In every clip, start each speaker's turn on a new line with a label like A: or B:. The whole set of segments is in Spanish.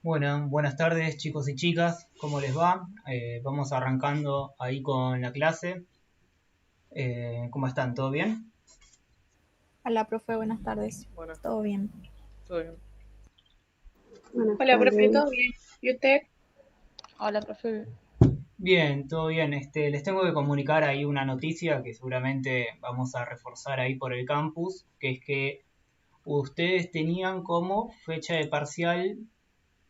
A: Bueno, buenas tardes chicos y chicas, ¿cómo les va? Vamos arrancando ahí con la clase. ¿Cómo están? ¿Todo bien?
B: Hola, profe, buenas tardes.
C: Bueno,
B: ¿Todo bien?
C: todo bien.
D: Buenas
E: Hola, profe,
D: tardes.
E: ¿todo bien? ¿Y usted?
C: Hola, profe.
A: Bien, todo bien. Les tengo que comunicar ahí una noticia que seguramente vamos a reforzar ahí por el campus, que es que ustedes tenían como fecha de parcial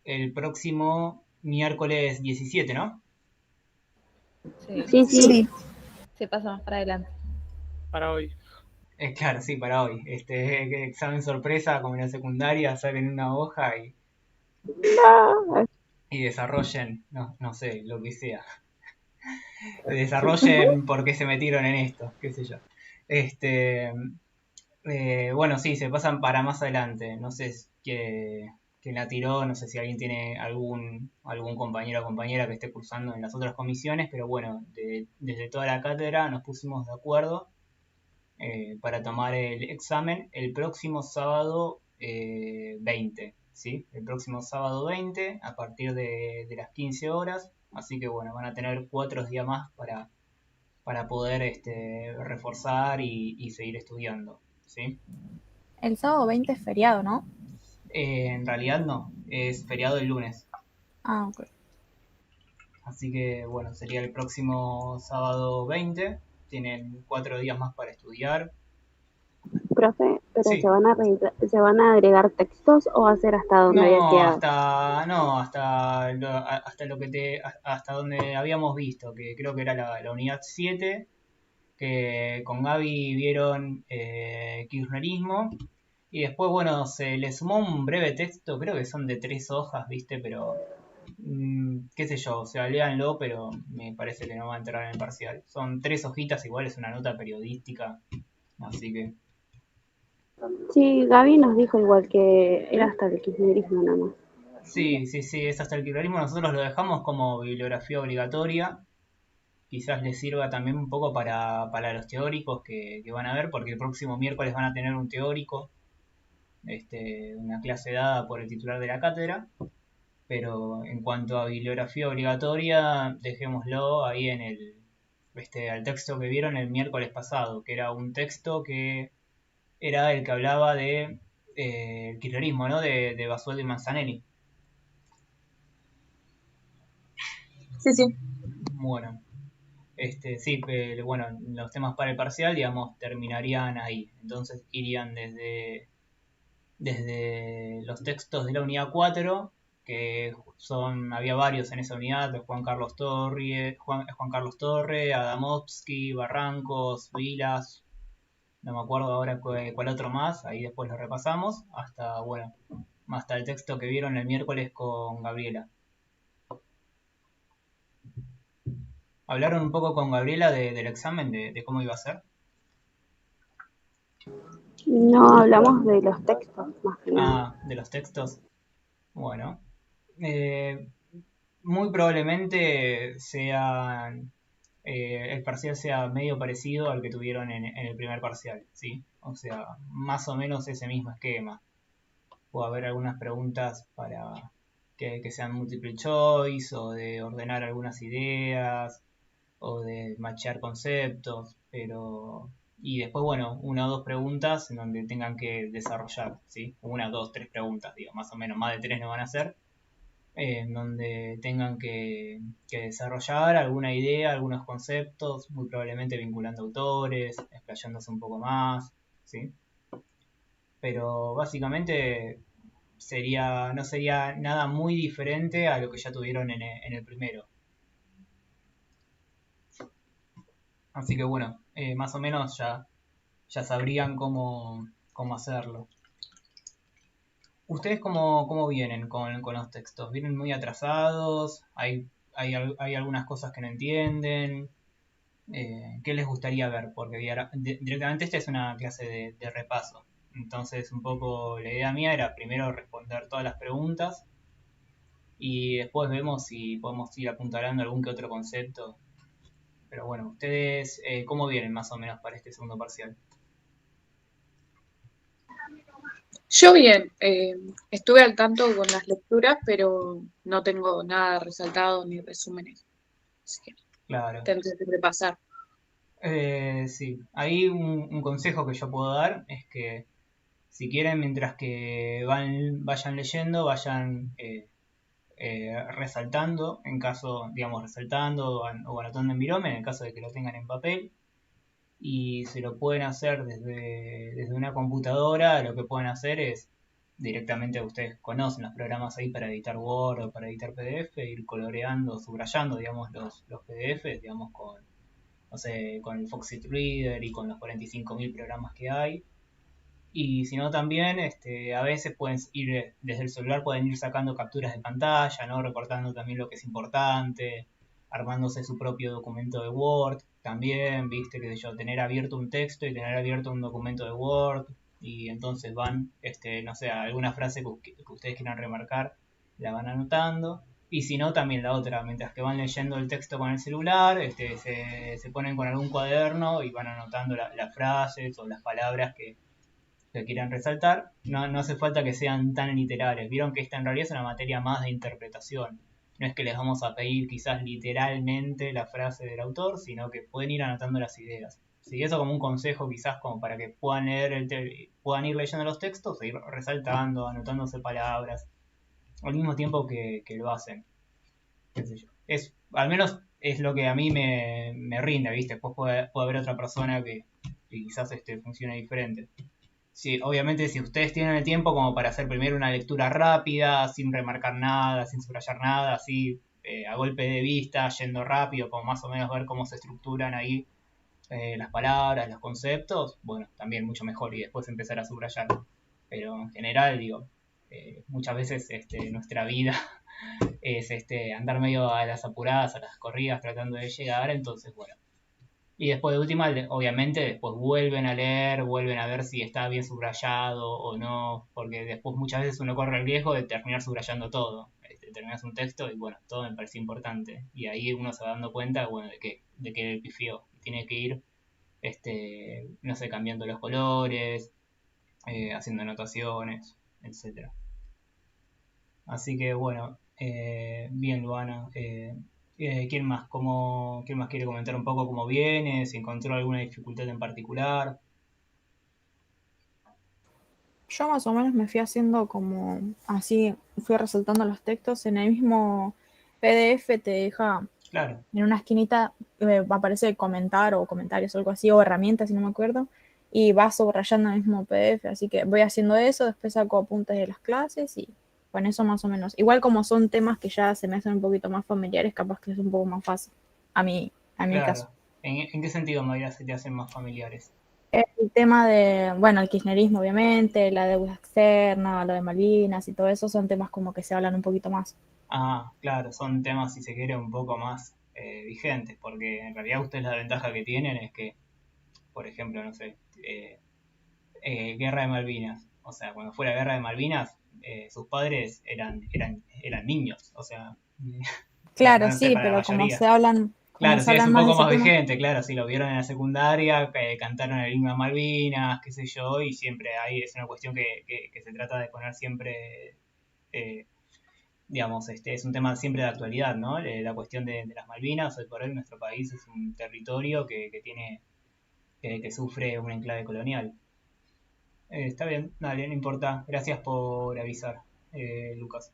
A: el próximo miércoles 17, ¿no?
C: Sí,
D: Sí, sí,
B: Sí.
C: se pasa más para adelante. Para hoy.
A: Claro, sí, para hoy. Que examen sorpresa como en la secundaria, saquen una hoja
D: no.
A: y desarrollen, no sé, lo que sea. Desarrollen por qué se metieron en esto, qué sé yo. Este, bueno, sí, se pasan para más adelante. No sé quién la tiró, no sé si alguien tiene algún compañero o compañera que esté cursando en las otras comisiones, pero bueno, desde toda la cátedra nos pusimos de acuerdo para tomar el examen el próximo sábado 20, ¿sí? El próximo sábado 20 a partir de las 15 horas. Así que bueno, van a tener 4 días más para poder reforzar y seguir estudiando, ¿sí?
B: El sábado 20 es feriado, ¿no?
A: En realidad no, es feriado el lunes.
B: Ah, ok.
A: Así que bueno, sería el próximo sábado 20. Tienen 4 días más para estudiar.
D: Profe, pero
A: Sí,
D: se van a agregar textos o va a ser hasta donde había
A: no,
D: quedado.
A: hasta donde habíamos visto, que creo que era la unidad 7, que con Gaby vieron kirchnerismo, y después, bueno, se le sumó un breve texto, creo que son de 3 hojas, ¿viste? Pero, qué sé yo, o sea, léanlo, pero me parece que no va a entrar en el parcial. Son 3 hojitas, igual es una nota periodística, así que...
D: Sí, Gaby nos dijo igual que era hasta el kirchnerismo nada más.
A: Sí, sí, sí, es hasta el kirchnerismo. Nosotros lo dejamos como bibliografía obligatoria. Quizás les sirva también un poco para los teóricos que van a ver, porque el próximo miércoles van a tener un teórico, una clase dada por el titular de la cátedra. Pero en cuanto a bibliografía obligatoria, dejémoslo ahí al texto que vieron el miércoles pasado, que era un texto que era el que hablaba de el kirchnerismo, ¿no? De Basualdo y Manzanelli.
E: Sí, sí.
A: Bueno, sí, bueno, los temas para el parcial, digamos, terminarían ahí. Entonces irían desde los textos de la unidad 4, que había varios en esa unidad, de Juan Carlos Torre, Adamovsky, Barrancos, Vilas, no me acuerdo ahora cuál otro más, ahí después lo repasamos, bueno, hasta el texto que vieron el miércoles con Gabriela. ¿Hablaron un poco con Gabriela del examen, de cómo iba a ser?
D: No hablamos de los textos, más que nada.
A: Ah, de los textos. Bueno, eh, muy probablemente el parcial sea medio parecido al que tuvieron en el primer parcial, ¿sí? O sea, más o menos ese mismo esquema. Puede haber algunas preguntas para que sean multiple choice o de ordenar algunas ideas o de machear conceptos, pero... Y después, bueno, una o dos preguntas en donde tengan que desarrollar, ¿sí? Una, dos, tres preguntas, digo, más o menos, más de tres no van a ser, en donde tengan que desarrollar alguna idea, algunos conceptos, muy probablemente vinculando autores, explayándose un poco más, ¿sí? Pero básicamente no sería nada muy diferente a lo que ya tuvieron en el primero. Así que bueno, más o menos ya sabrían cómo hacerlo. ¿Ustedes cómo vienen con los textos? ¿Vienen muy atrasados? ¿Hay algunas cosas que no entienden? ¿Qué les gustaría ver? Porque directamente esta es una clase de repaso. Entonces, un poco la idea mía era primero responder todas las preguntas y después vemos si podemos ir apuntalando algún que otro concepto. Pero bueno, ¿ustedes cómo vienen más o menos para este segundo parcial?
E: Yo bien, estuve al tanto con las lecturas, pero no tengo nada resaltado ni resúmenes. Así que
A: Claro.
E: tendré que repasar.
A: Sí, ahí un consejo que yo puedo dar es que si quieren, mientras que vayan leyendo, vayan resaltando, en caso, digamos, resaltando o anotando en virome, en el caso de que lo tengan en papel, y se lo pueden hacer desde una computadora. Lo que pueden hacer es directamente, ustedes conocen los programas ahí para editar Word o para editar PDF, ir coloreando, subrayando, digamos, los PDFs, digamos, no sé, con el Foxit Reader y con los 45.000 programas que hay. Y si no también, a veces pueden ir, desde el celular pueden ir sacando capturas de pantalla, ¿no? Recortando también lo que es importante, armándose su propio documento de Word, también, viste, que yo, tener abierto un texto y tener abierto un documento de Word, y entonces van, no sé, alguna frase que ustedes quieran remarcar, la van anotando. Y si no, también la otra, mientras que van leyendo el texto con el celular, se ponen con algún cuaderno y van anotando las frases o las palabras que quieran resaltar. No hace falta que sean tan literales. Vieron que esta en realidad es una materia más de interpretación. No es que les vamos a pedir quizás literalmente la frase del autor, sino que pueden ir anotando las ideas. Sí, eso como un consejo quizás como para que puedan puedan ir leyendo los textos e ir resaltando, anotándose palabras, al mismo tiempo que lo hacen. Qué sé yo. Al menos es lo que a mí me rinde, ¿viste? Después puede haber otra persona que quizás funcione diferente. Sí, obviamente si ustedes tienen el tiempo como para hacer primero una lectura rápida, sin remarcar nada, sin subrayar nada, así a golpe de vista, yendo rápido, como más o menos ver cómo se estructuran ahí las palabras, los conceptos, bueno, también mucho mejor y después empezar a subrayar. Pero en general, digo, muchas veces nuestra vida es andar medio a las apuradas, a las corridas, tratando de llegar, entonces, bueno. Y después de última, obviamente, después vuelven a leer, vuelven a ver si está bien subrayado o no, porque después muchas veces uno corre el riesgo de terminar subrayando todo. Terminas un texto y bueno, todo me parece importante. Y ahí uno se va dando cuenta, bueno, de que pifió. Tiene que ir, no sé, cambiando los colores, haciendo anotaciones, etcétera. Así que bueno, bien, Luana. ¿Quién más? ¿Quién más quiere comentar un poco cómo viene? ¿Si encontró alguna dificultad en particular?
B: Yo más o menos me fui haciendo como así, fui resaltando los textos. En el mismo PDF te deja
A: Claro,
B: en una esquinita, aparece comentar o comentarios o algo así, o herramientas, si no me acuerdo, y vas subrayando el mismo PDF. Así que voy haciendo eso, después saco apuntes de las clases y con eso más o menos. Igual como son temas que ya se me hacen un poquito más familiares, capaz que es un poco más fácil a mi caso.
A: claro. ¿En qué sentido, Mayra, se te hacen más familiares?
B: El tema de, bueno, el kirchnerismo, obviamente, la deuda externa, lo de Malvinas y todo eso son temas como que se hablan un poquito más.
A: Ah, claro, son temas, si se quiere, un poco más vigentes, porque en realidad ustedes la ventaja que tienen es que, por ejemplo, no sé, Guerra de Malvinas. O sea, cuando fue la Guerra de Malvinas, sus padres eran niños, o sea,
B: Claro,
A: no sé,
B: sí,
A: para la
B: pero
A: mayoría.
B: como
A: Claro,
B: se
A: sí, es
B: hablan
A: un
B: más de
A: poco
B: ese
A: más
B: tema.
A: vigente, claro, sí, lo vieron en la secundaria, cantaron el himno a Malvinas, qué sé yo, y siempre ahí es una cuestión que se trata de poner siempre, eh, digamos, es un tema siempre de actualidad, ¿no? La cuestión de las Malvinas. Hoy por hoy nuestro país es un territorio que sufre un enclave colonial. Está bien, dale, no importa. Gracias por avisar, Lucas.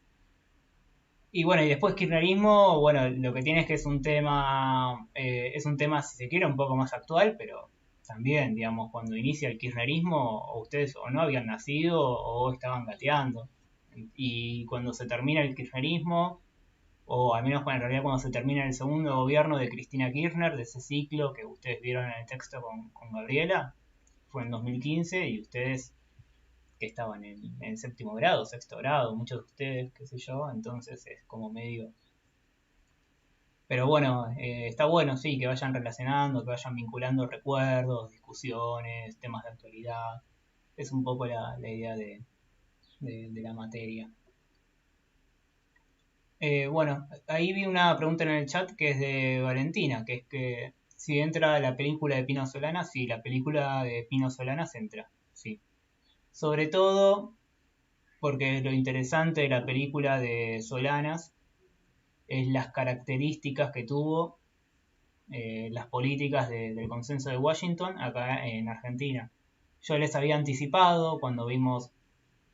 A: Y bueno, y después kirchnerismo, bueno, lo que tiene es que es un tema, si se quiere, un poco más actual, pero también, digamos, cuando inicia el kirchnerismo, o ustedes o no habían nacido o estaban gateando. Y cuando se termina el kirchnerismo, o al menos en realidad cuando se termina el segundo gobierno de Cristina Kirchner, de ese ciclo que ustedes vieron en el texto con Gabriela, fue en 2015 y ustedes que estaban en séptimo grado, sexto grado, muchos de ustedes, qué sé yo, entonces es como medio... Pero bueno, está bueno, sí, que vayan relacionando, que vayan vinculando recuerdos, discusiones, temas de actualidad. Es un poco la idea de la materia. Bueno, ahí vi una pregunta en el chat que es de Valentina, que es que si entra la película de Pino Solanas, sí, la película de Pino Solanas entra, sí. Sobre todo porque lo interesante de la película de Solanas es las características que tuvo las políticas del consenso de Washington acá en Argentina. Yo les había anticipado cuando vimos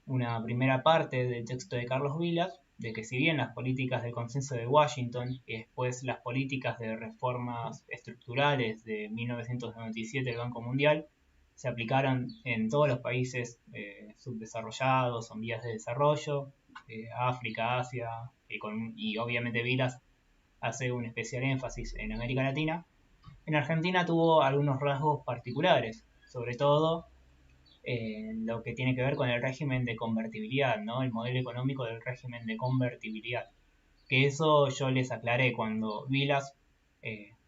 A: una primera parte del texto de Carlos Vilas, de que si bien las políticas del consenso de Washington y después las políticas de reformas estructurales de 1997 del Banco Mundial se aplicaron en todos los países subdesarrollados o en vías de desarrollo, África, Asia, y obviamente Vilas hace un especial énfasis en América Latina. En Argentina tuvo algunos rasgos particulares, sobre todo lo que tiene que ver con el régimen de convertibilidad, ¿no? El modelo económico del régimen de convertibilidad. Que eso yo les aclaré cuando Vilas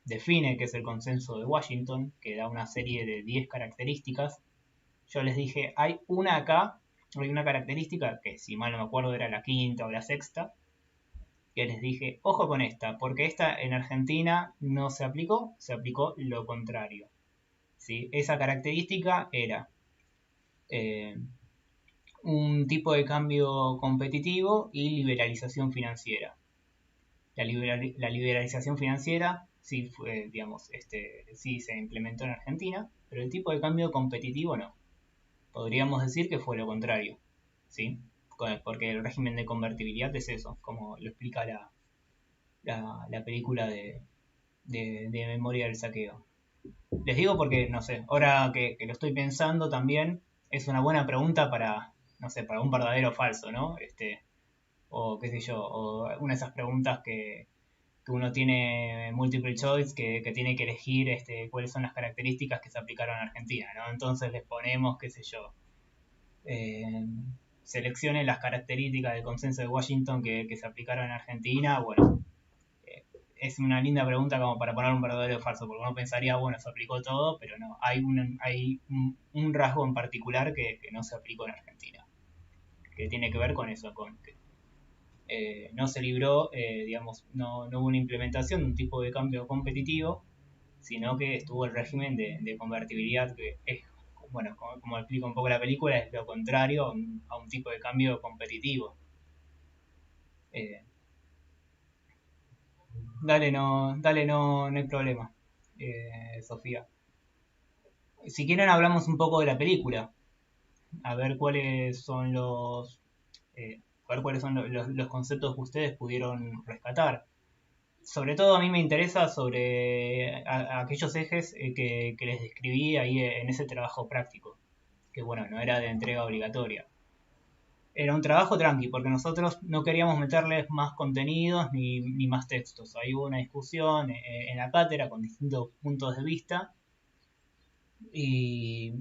A: define qué es el consenso de Washington, que da una serie de 10 características. Yo les dije, hay una acá, hay una característica que si mal no me acuerdo era la quinta o la sexta, que les dije, ojo con esta, porque esta en Argentina no se aplicó, se aplicó lo contrario. ¿Sí? Esa característica era un tipo de cambio competitivo y liberalización financiera. La liberalización financiera sí fue, digamos, sí se implementó en Argentina, pero el tipo de cambio competitivo no. Podríamos decir que fue lo contrario, ¿sí? Porque el régimen de convertibilidad es eso, como lo explica la película de Memoria del Saqueo. Les digo porque, no sé, ahora que lo estoy pensando también, es una buena pregunta para, no sé, para un verdadero o falso, ¿no? O qué sé yo, o una de esas preguntas que uno tiene multiple choice, que tiene que elegir cuáles son las características que se aplicaron en Argentina, ¿no? Entonces les ponemos, qué sé yo, seleccionen las características del consenso de Washington que se aplicaron en Argentina. Bueno, es una linda pregunta como para poner un verdadero o falso, porque uno pensaría, bueno, se aplicó todo, pero no, hay un rasgo en particular que no se aplicó en Argentina, que tiene que ver con eso, con que no se libró, digamos, no hubo una implementación de un tipo de cambio competitivo, sino que estuvo el régimen de convertibilidad, que es, bueno, como explica un poco la película, es lo contrario a un tipo de cambio competitivo. Dale, no hay problema, Sofía. Si quieren hablamos un poco de la película, a ver cuáles son los conceptos que ustedes pudieron rescatar. Sobre todo a mí me interesa sobre aquellos ejes que les describí ahí en ese trabajo práctico, que bueno, no era de entrega obligatoria. Era un trabajo tranqui, porque nosotros no queríamos meterles más contenidos ni más textos. Ahí hubo una discusión en la cátedra con distintos puntos de vista y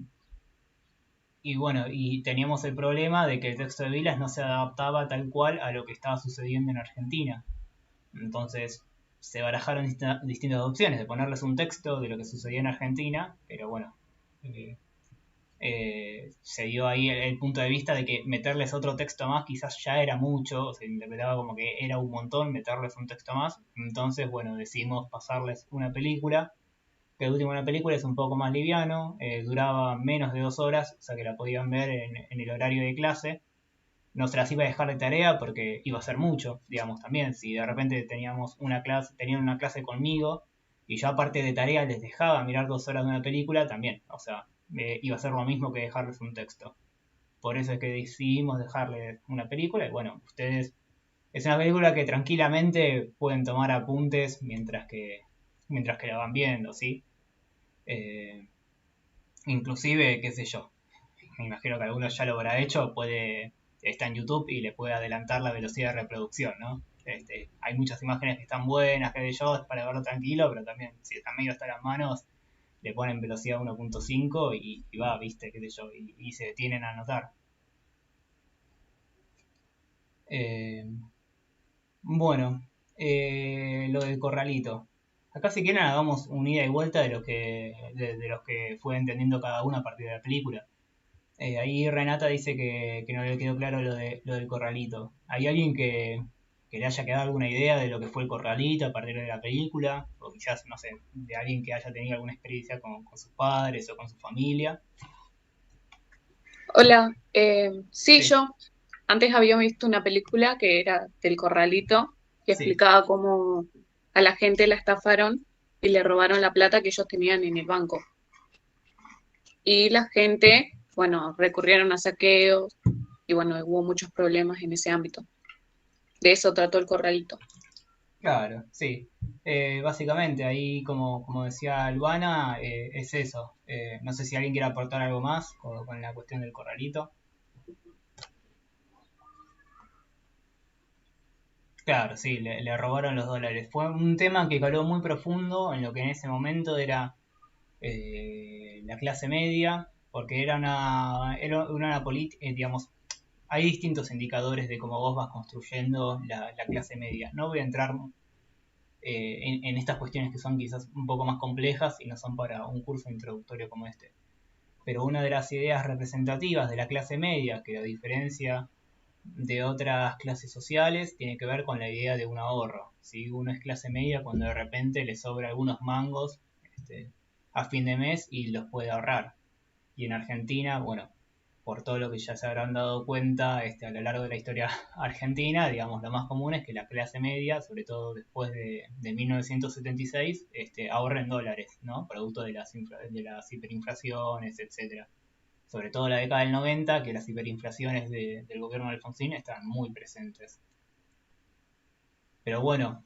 A: bueno, y teníamos el problema de que el texto de Vilas no se adaptaba tal cual a lo que estaba sucediendo en Argentina. Entonces se barajaron distintas opciones de ponerles un texto de lo que sucedía en Argentina, pero bueno, se dio ahí el punto de vista de que meterles otro texto más quizás ya era mucho, se interpretaba como que era un montón meterles un texto más. Entonces, bueno, decidimos pasarles una película, que el último de la película es un poco más liviano, duraba menos de 2 horas, o sea que la podían ver en el horario de clase. No se las iba a dejar de tarea porque iba a ser mucho, digamos, también. Si de repente tenían una clase conmigo y yo aparte de tarea les dejaba mirar 2 horas de una película, también, o sea, iba a ser lo mismo que dejarles un texto. Por eso es que decidimos dejarles una película y bueno, ustedes, es una película que tranquilamente pueden tomar apuntes mientras que la van viendo, ¿sí? Inclusive, qué sé yo, me imagino que alguno ya lo habrá hecho, está en YouTube y le puede adelantar la velocidad de reproducción, ¿no? Hay muchas imágenes que están buenas, qué sé yo, es para verlo tranquilo, pero también si están medio hasta las manos, le ponen velocidad 1.5 y va, viste, qué sé yo, y se detienen a anotar. Bueno, lo del corralito. Acá si quieren hagamos un ida y vuelta de los que fue entendiendo cada uno a partir de la película. Ahí Renata dice que no le quedó claro lo del corralito. ¿Hay alguien que le haya quedado alguna idea de lo que fue el corralito a partir de la película? O quizás, no sé, de alguien que haya tenido alguna experiencia con sus padres o con su familia.
E: Hola, sí,
A: Sí.
E: yo. Antes había visto una película que era del Corralito, que
A: Sí,
E: explicaba cómo a la gente la estafaron y le robaron la plata que ellos tenían en el banco. Y la gente, bueno, recurrieron a saqueos y bueno, hubo muchos problemas en ese ámbito. De eso trató el Corralito.
A: claro, sí. Básicamente, ahí, como decía Luana, es eso. No sé si alguien quiere aportar algo más con la cuestión del corralito. Claro, sí, le robaron los dólares. Fue un tema que caló muy profundo en lo que en ese momento era la clase media, porque era una política, digamos, hay distintos indicadores de cómo vos vas construyendo la clase media. No voy a entrar en estas cuestiones que son quizás un poco más complejas y no son para un curso introductorio como este. Pero una de las ideas representativas de la clase media, que a diferencia de otras clases sociales, tiene que ver con la idea de un ahorro. Si uno es clase media cuando de repente le sobra algunos mangos este, a fin de mes y los puede ahorrar. Y en Argentina, bueno, por todo lo que ya se habrán dado cuenta a lo largo de la historia argentina, digamos, lo más común es que la clase media, sobre todo después de 1976, ahorre en dólares, ¿no? Producto de las hiperinflaciones, etcétera. Sobre todo en la década del 90, que las hiperinflaciones del gobierno de Alfonsín estaban muy presentes. Pero bueno,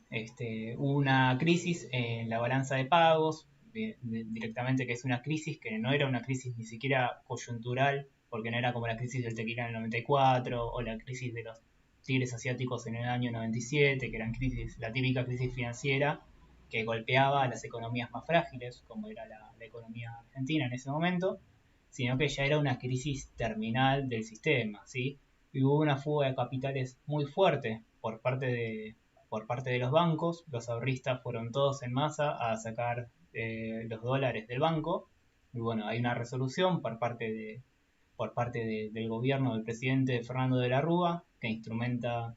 A: hubo una crisis en la balanza de pagos, directamente que es una crisis que no era una crisis ni siquiera coyuntural, porque no era como la crisis del tequila en el 94 o la crisis de los tigres asiáticos en el año 97, que eran la típica crisis financiera que golpeaba a las economías más frágiles, como era la economía argentina en ese momento, sino que ya era una crisis terminal del sistema, ¿sí? Y hubo una fuga de capitales muy fuerte por parte de los bancos. Los ahorristas fueron todos en masa a sacar los dólares del banco. Y bueno, hay una resolución por parte del gobierno del presidente Fernando de la Rúa, que instrumenta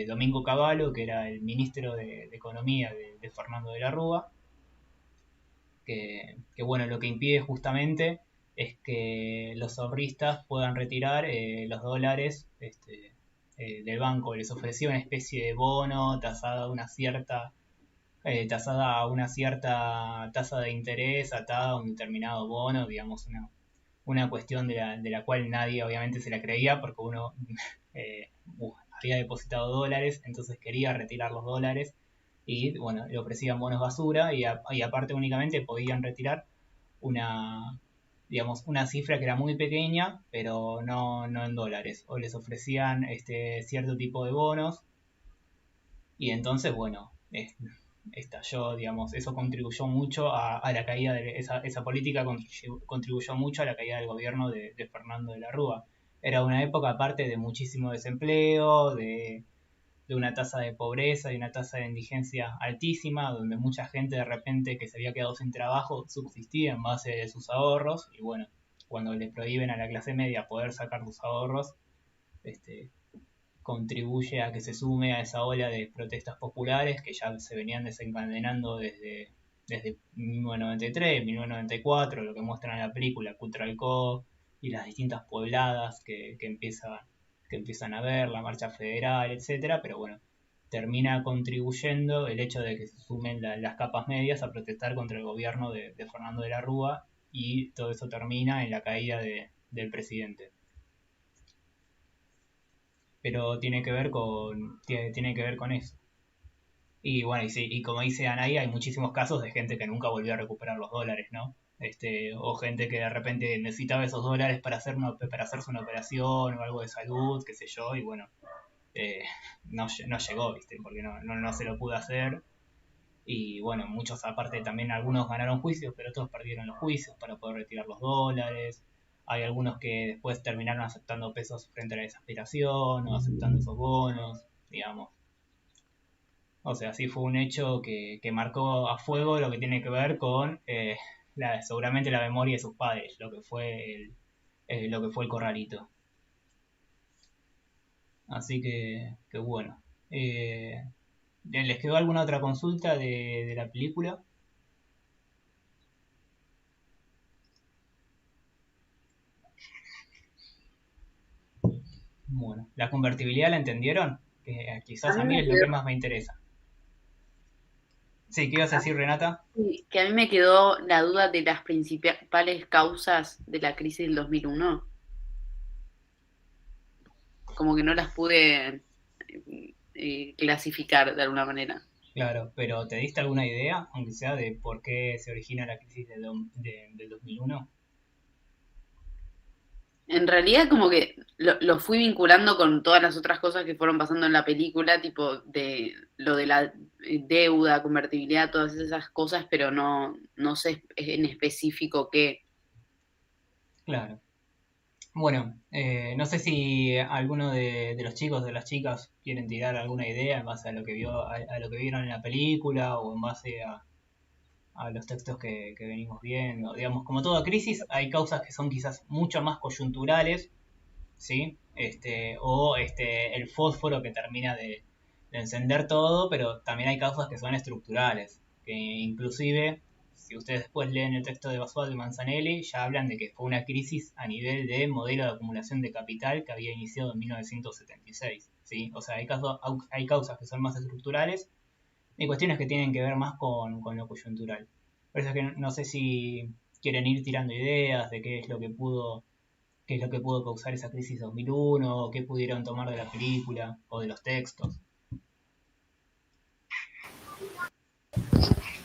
A: Domingo Cavallo, que era el ministro de Economía de Fernando de la Rúa, que bueno, lo que impide justamente es que los ahorristas puedan retirar los dólares del banco. Les ofrecía una especie de bono tasada a una cierta tasa de interés atada a un determinado bono, digamos, una cuestión de la cual nadie obviamente se la creía porque uno eh, había depositado dólares, entonces quería retirar los dólares y bueno, le ofrecían bonos basura y aparte únicamente podían retirar una, digamos, una cifra que era muy pequeña, pero no en dólares, o les ofrecían cierto tipo de bonos y entonces, bueno, estalló, digamos, eso contribuyó mucho a la caída de esa política, contribuyó mucho a la caída del gobierno de Fernando de la Rúa. Era una época aparte de muchísimo desempleo, de una tasa de pobreza y una tasa de indigencia altísima, donde mucha gente de repente que se había quedado sin trabajo subsistía en base de sus ahorros y bueno, cuando le prohíben a la clase media poder sacar sus ahorros, este, contribuye a que se sume a esa ola de protestas populares que ya se venían desencadenando desde 1993, 1994, lo que muestran en la película Cutralcó y las distintas pobladas que empiezan a ver, la marcha federal, etcétera, pero bueno, termina contribuyendo el hecho de que se sumen las capas medias a protestar contra el gobierno de Fernando de la Rúa y todo eso termina en la caída del presidente, pero tiene que ver con eso. Y bueno, y como dice Anaí, hay muchísimos casos de gente que nunca volvió a recuperar los dólares, ¿no? O gente que de repente necesitaba esos dólares para hacerse una operación o algo de salud, qué sé yo, y bueno, eh, no llegó, ¿viste? Porque no se lo pudo hacer. Y bueno, muchos aparte también algunos ganaron juicios, pero todos perdieron los juicios para poder retirar los dólares. Hay algunos que después terminaron aceptando pesos frente a la desesperación o aceptando esos bonos, digamos. O sea, sí fue un hecho que marcó a fuego lo que tiene que ver con seguramente la memoria de sus padres, lo que fue el corralito. Así que bueno. ¿Les quedó alguna otra consulta de la película? Bueno, ¿la convertibilidad la entendieron? Quizás
F: A
A: a
F: mí
A: mí
F: me
A: es lo
F: quedó,
A: que más me interesa. Sí, ¿qué ibas a decir, Renata?
F: sí, que a mí me quedó la duda de las principales causas de la crisis del 2001. Como que no las pude clasificar de alguna manera.
A: Claro, pero ¿te diste alguna idea, aunque sea, de por qué se origina la crisis del 2001?
F: En realidad como que lo fui vinculando con todas las otras cosas que fueron pasando en la película, tipo de lo de la deuda, convertibilidad, todas esas cosas, pero no sé en específico qué.
A: Claro. Bueno, no sé si alguno de los chicos o de las chicas quieren tirar alguna idea en base a lo que a lo que vieron en la película o en base a los textos que venimos viendo. Digamos, como toda crisis, hay causas que son quizás mucho más coyunturales, ¿sí? El fósforo que termina de encender todo, pero también hay causas que son estructurales, que inclusive, si ustedes después leen el texto de Basualdo y Manzanelli, ya hablan de que fue una crisis a nivel de modelo de acumulación de capital que había iniciado en 1976, ¿sí? O sea, hay causas que son más estructurales y cuestiones que tienen que ver más con lo coyuntural. Por eso es que no sé si quieren ir tirando ideas de qué es lo que pudo causar esa crisis 2001, o qué pudieron tomar de la película o de los textos.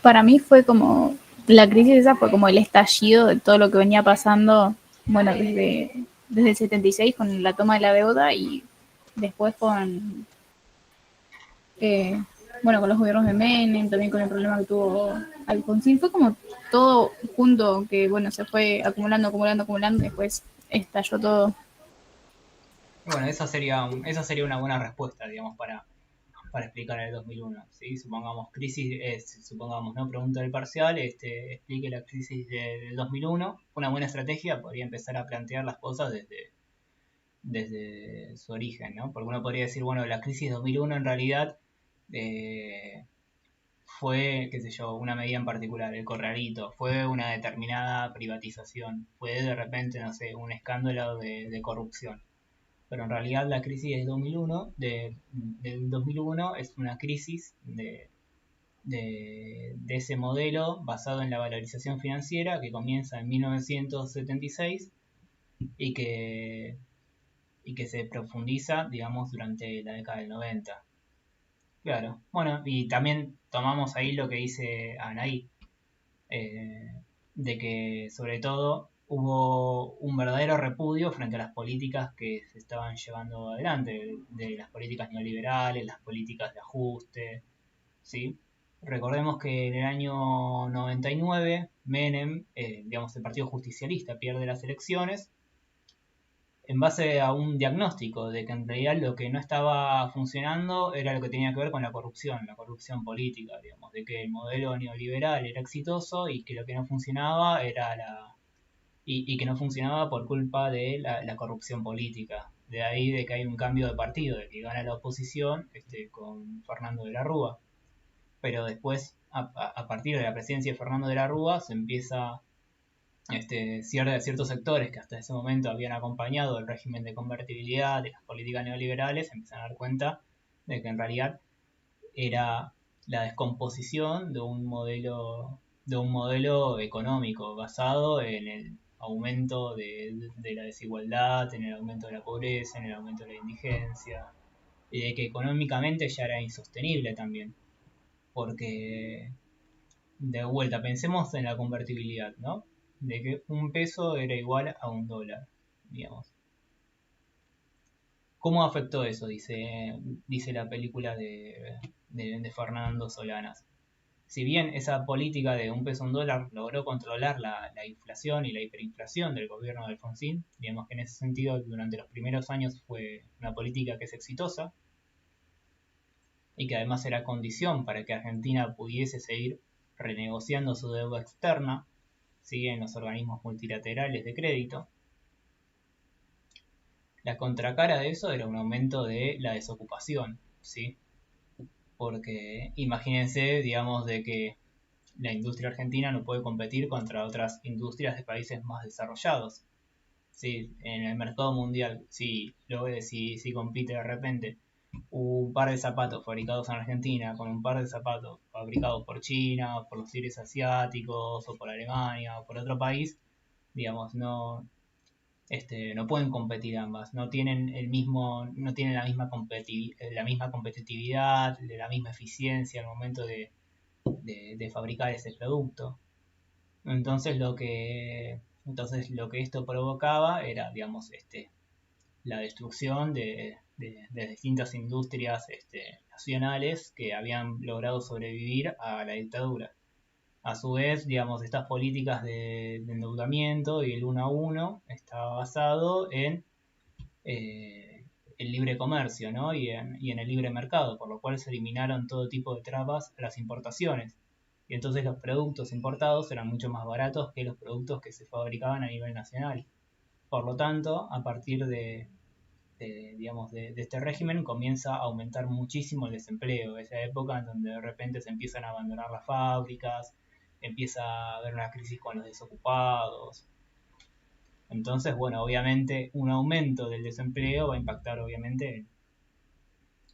G: Para mí fue como, la crisis esa fue como el estallido de todo lo que venía pasando, bueno, desde el 76 con la toma de la deuda y después eh, con los gobiernos de Menem, también con el problema que tuvo Alfonsín, fue como todo junto que, bueno, se fue acumulando y después estalló todo.
A: Bueno, esa sería una buena respuesta, digamos, para explicar el 2001, ¿sí? Supongamos supongamos, ¿no? Pregunta del parcial, explique la crisis del 2001. Una buena estrategia podría empezar a plantear las cosas desde su origen, ¿no? Porque uno podría decir, bueno, la crisis 2001 en realidad fue, qué sé yo, una medida en particular, el corralito, fue una determinada privatización, fue de repente, no sé, un escándalo de corrupción. Pero en realidad la crisis del 2001 es una crisis de ese modelo basado en la valorización financiera que comienza en 1976 y que, y que se profundiza, digamos, durante la década del 90. Claro, bueno, y también tomamos ahí lo que dice Anaí, eh, de que sobre todo hubo un verdadero repudio frente a las políticas que se estaban llevando adelante, de las políticas neoliberales, las políticas de ajuste, ¿sí? Recordemos que en el año 99 Menem, digamos el Partido Justicialista, pierde las elecciones en base a un diagnóstico de que en realidad lo que no estaba funcionando era lo que tenía que ver con la corrupción política, digamos, de que el modelo neoliberal era exitoso y que lo que no funcionaba era y que no funcionaba por culpa de la corrupción política. De ahí de que hay un cambio de partido, de que gana la oposición con Fernando de la Rúa. Pero después, a partir de la presidencia de Fernando de la Rúa, se empieza ciertos sectores que hasta ese momento habían acompañado el régimen de convertibilidad, de las políticas neoliberales, se empiezan a dar cuenta de que en realidad era la descomposición de un modelo económico basado en el aumento de la desigualdad, en el aumento de la pobreza, en el aumento de la indigencia, y de que económicamente ya era insostenible también, porque de vuelta, pensemos en la convertibilidad, ¿no? De que un peso era igual a un dólar, digamos. ¿Cómo afectó eso? Dice la película de Fernando Solanas. Si bien esa política de un peso a un dólar logró controlar la inflación y la hiperinflación del gobierno de Alfonsín, digamos que en ese sentido durante los primeros años fue una política que es exitosa y que además era condición para que Argentina pudiese seguir renegociando su deuda externa, ¿sí? En los organismos multilaterales de crédito. La contracara de eso era un aumento de la desocupación, ¿sí? Porque imagínense, digamos, de que la industria argentina no puede competir contra otras industrias de países más desarrollados, Sí, en el mercado mundial, sí, lo ves, si compite de repente un par de zapatos fabricados en Argentina con un par de zapatos fabricados por China, por los tigres asiáticos, o por Alemania, o por otro país, digamos, no pueden competir ambas, no tienen la misma competitividad, la misma eficiencia al momento de fabricar ese producto. Entonces lo que esto provocaba era, digamos, la destrucción de distintas industrias nacionales que habían logrado sobrevivir a la dictadura. A su vez, digamos, estas políticas de endeudamiento y el uno a uno estaba basado en el libre comercio, ¿no? y en el libre mercado, por lo cual se eliminaron todo tipo de trabas a las importaciones. Y entonces los productos importados eran mucho más baratos que los productos que se fabricaban a nivel nacional. Por lo tanto, a partir digamos, de este régimen comienza a aumentar muchísimo el desempleo. Esa época en donde de repente se empiezan a abandonar las fábricas, empieza a haber una crisis con los desocupados. Entonces, bueno, obviamente un aumento del desempleo va a impactar obviamente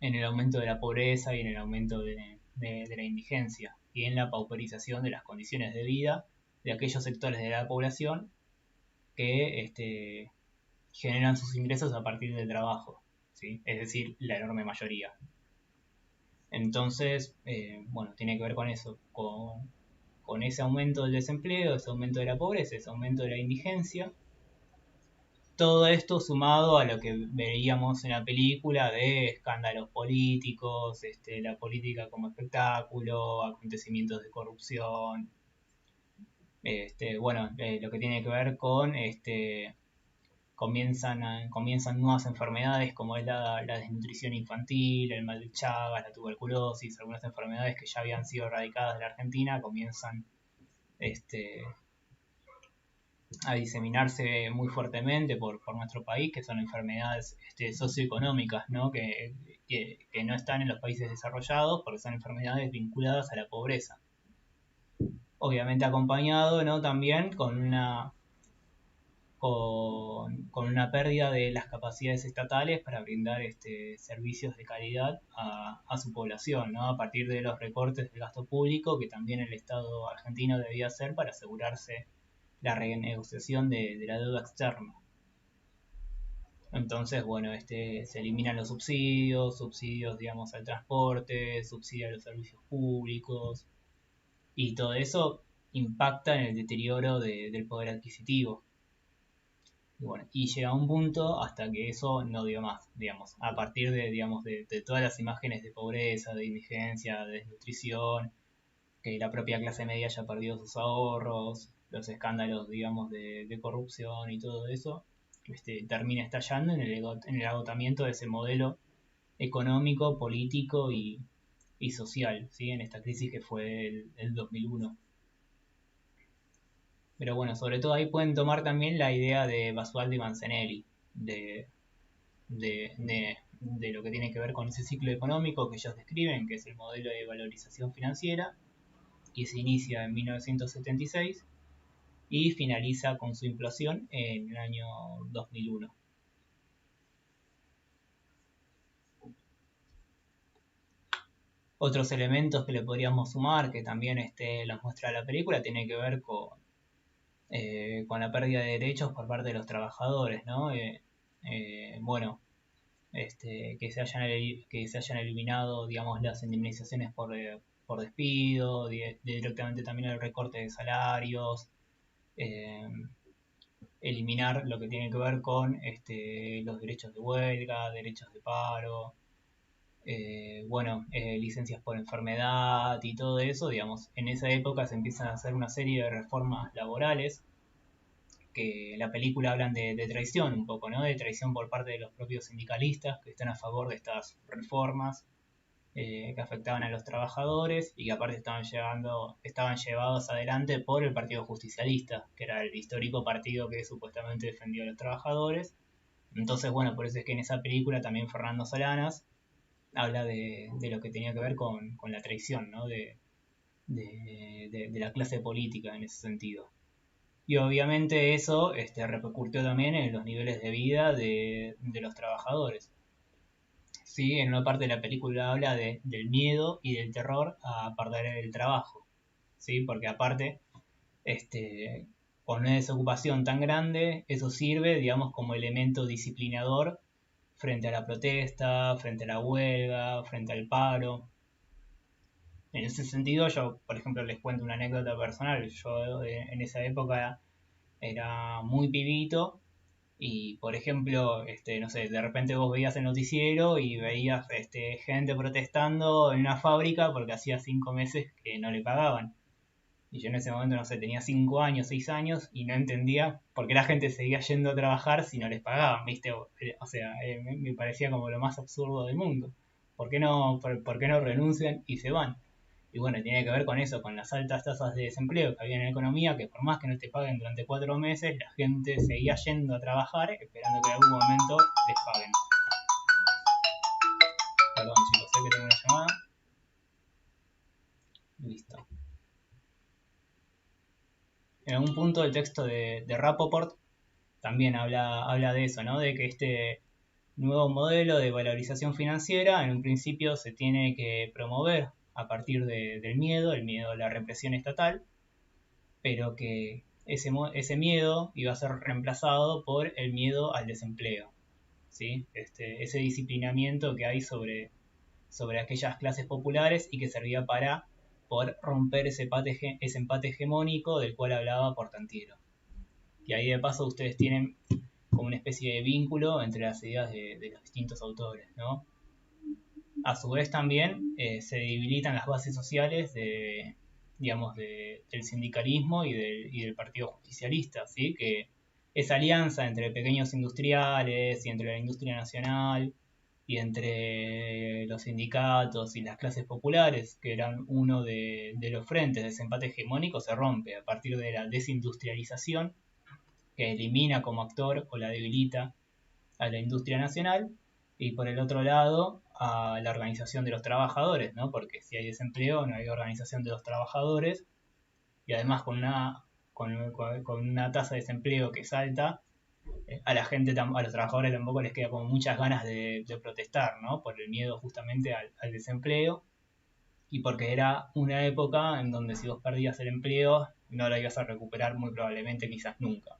A: en el aumento de la pobreza y en el aumento de la indigencia y en la pauperización de las condiciones de vida de aquellos sectores de la población que generan sus ingresos a partir del trabajo, ¿sí? Es decir, la enorme mayoría. Entonces, bueno, tiene que ver con eso, con ese aumento del desempleo, ese aumento de la pobreza, ese aumento de la indigencia. Todo esto sumado a lo que veíamos en la película de escándalos políticos, la política como espectáculo, acontecimientos de corrupción, bueno, lo que tiene que ver con comienzan nuevas enfermedades como es la desnutrición infantil, el mal de Chagas, la tuberculosis, algunas enfermedades que ya habían sido erradicadas de la Argentina comienzan a diseminarse muy fuertemente por nuestro país, que son enfermedades socioeconómicas, ¿no? Que no están en los países desarrollados porque son enfermedades vinculadas a la pobreza. Obviamente acompañado, ¿no? También con una pérdida de las capacidades estatales para brindar servicios de calidad a su población, ¿no? A partir de los recortes del gasto público que también el Estado argentino debía hacer para asegurarse la renegociación de la deuda externa. Entonces, bueno, se eliminan los subsidios, digamos, al transporte, subsidios a los servicios públicos, y todo eso impacta en el deterioro del poder adquisitivo. Y bueno, y llega un punto hasta que eso no dio más, digamos, a partir de todas las imágenes de pobreza, de indigencia, de desnutrición, que la propia clase media ya perdió sus ahorros, los escándalos, digamos, de corrupción y todo eso, termina estallando en el agotamiento de ese modelo económico, político y social, ¿sí? En esta crisis que fue el 2001. Pero bueno, sobre todo ahí pueden tomar también la idea de Basualdo y Manzanelli, de lo que tiene que ver con ese ciclo económico que ellos describen, que es el modelo de valorización financiera, que se inicia en 1976 y finaliza con su implosión en el año 2001. Otros elementos que le podríamos sumar, que también los muestra la película, tiene que ver con la pérdida de derechos por parte de los trabajadores, ¿no? Bueno, que se hayan eliminado, digamos, las indemnizaciones por despido, directamente también el recorte de salarios, eliminar lo que tiene que ver con los derechos de huelga, derechos de paro, licencias por enfermedad y todo eso, digamos. En esa época se empiezan a hacer una serie de reformas laborales que en la película hablan de traición un poco, ¿no? De traición por parte de los propios sindicalistas que están a favor de estas reformas que afectaban a los trabajadores y que aparte estaban llevados adelante por el Partido Justicialista, que era el histórico partido que supuestamente defendió a los trabajadores. Entonces, bueno, por eso es que en esa película también Fernando Solanas habla de lo que tenía que ver con la traición, ¿no? De la clase política en ese sentido. Y obviamente eso repercutió también en los niveles de vida de los trabajadores. Sí, en una parte de la película habla del miedo y del terror a perder el trabajo, ¿sí? Porque aparte, con una desocupación tan grande, eso sirve, digamos, como elemento disciplinador frente a la protesta, frente a la huelga, frente al paro. En ese sentido, yo, por ejemplo, les cuento una anécdota personal. Yo en esa época era muy pibito y, por ejemplo, no sé, de repente vos veías el noticiero y veías gente protestando en una fábrica porque hacía 5 meses que no le pagaban. Y yo en ese momento, no sé, tenía 5 años, 6 años y no entendía por qué la gente seguía yendo a trabajar si no les pagaban, ¿viste? O sea, me parecía como lo más absurdo del mundo. ¿Por qué no renuncian y se van? Y bueno, tiene que ver con eso, con las altas tasas de desempleo que había en la economía, que por más que no te paguen durante 4 meses, la gente seguía yendo a trabajar esperando que en algún momento les paguen. Perdón chicos, sé que tengo una llamada. Listo. En algún punto el texto de Rapoport también habla de eso, ¿no? De que este nuevo modelo de valorización financiera en un principio se tiene que promover a partir del miedo, el miedo a la represión estatal, pero que ese miedo iba a ser reemplazado por el miedo al desempleo, ¿sí? Ese disciplinamiento que hay sobre aquellas clases populares y que servía para poder romper ese empate hegemónico del cual hablaba Portantiero. Y ahí de paso ustedes tienen como una especie de vínculo entre las ideas de los distintos autores, ¿no? A su vez también se debilitan las bases sociales del sindicalismo y del Partido Justicialista, ¿sí? Que esa alianza entre pequeños industriales y entre la industria nacional y entre los sindicatos y las clases populares, que eran uno de los frentes de ese empate hegemónico, se rompe a partir de la desindustrialización, que elimina como actor o la debilita a la industria nacional, y por el otro lado a la organización de los trabajadores, ¿no? Porque si hay desempleo no hay organización de los trabajadores, y además con una tasa de desempleo que salta, a los trabajadores tampoco les queda como muchas ganas de protestar, ¿no? Por el miedo justamente al desempleo, y porque era una época en donde si vos perdías el empleo no lo ibas a recuperar muy probablemente, quizás nunca.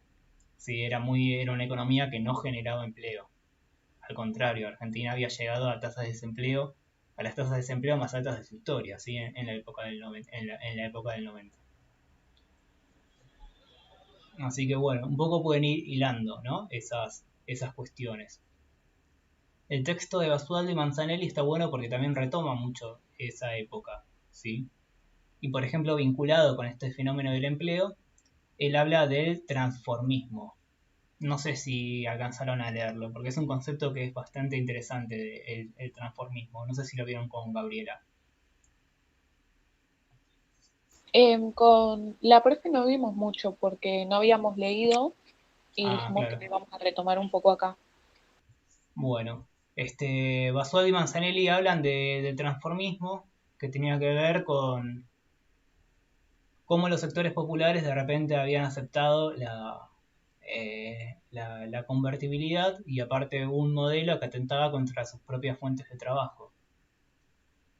A: Sí, era una economía que no generaba empleo. Al contrario, Argentina había llegado a las tasas de desempleo más altas de su historia, ¿sí? En la época del 90. Así que bueno, un poco pueden ir hilando, ¿no? esas cuestiones. El texto de Basualdo y Manzanelli está bueno porque también retoma mucho esa época, ¿sí? Y por ejemplo, vinculado con este fenómeno del empleo, él habla del transformismo. No sé si alcanzaron a leerlo, porque es un concepto que es bastante interesante, el transformismo. No sé si lo vieron con Gabriela.
E: Con la profe no vimos mucho porque no habíamos leído y dijimos
A: Claro.
E: que lo íbamos a retomar un poco acá.
A: Bueno, Basualdo y Manzanelli hablan del transformismo, que tenía que ver con cómo los sectores populares de repente habían aceptado la convertibilidad y aparte un modelo que atentaba contra sus propias fuentes de trabajo.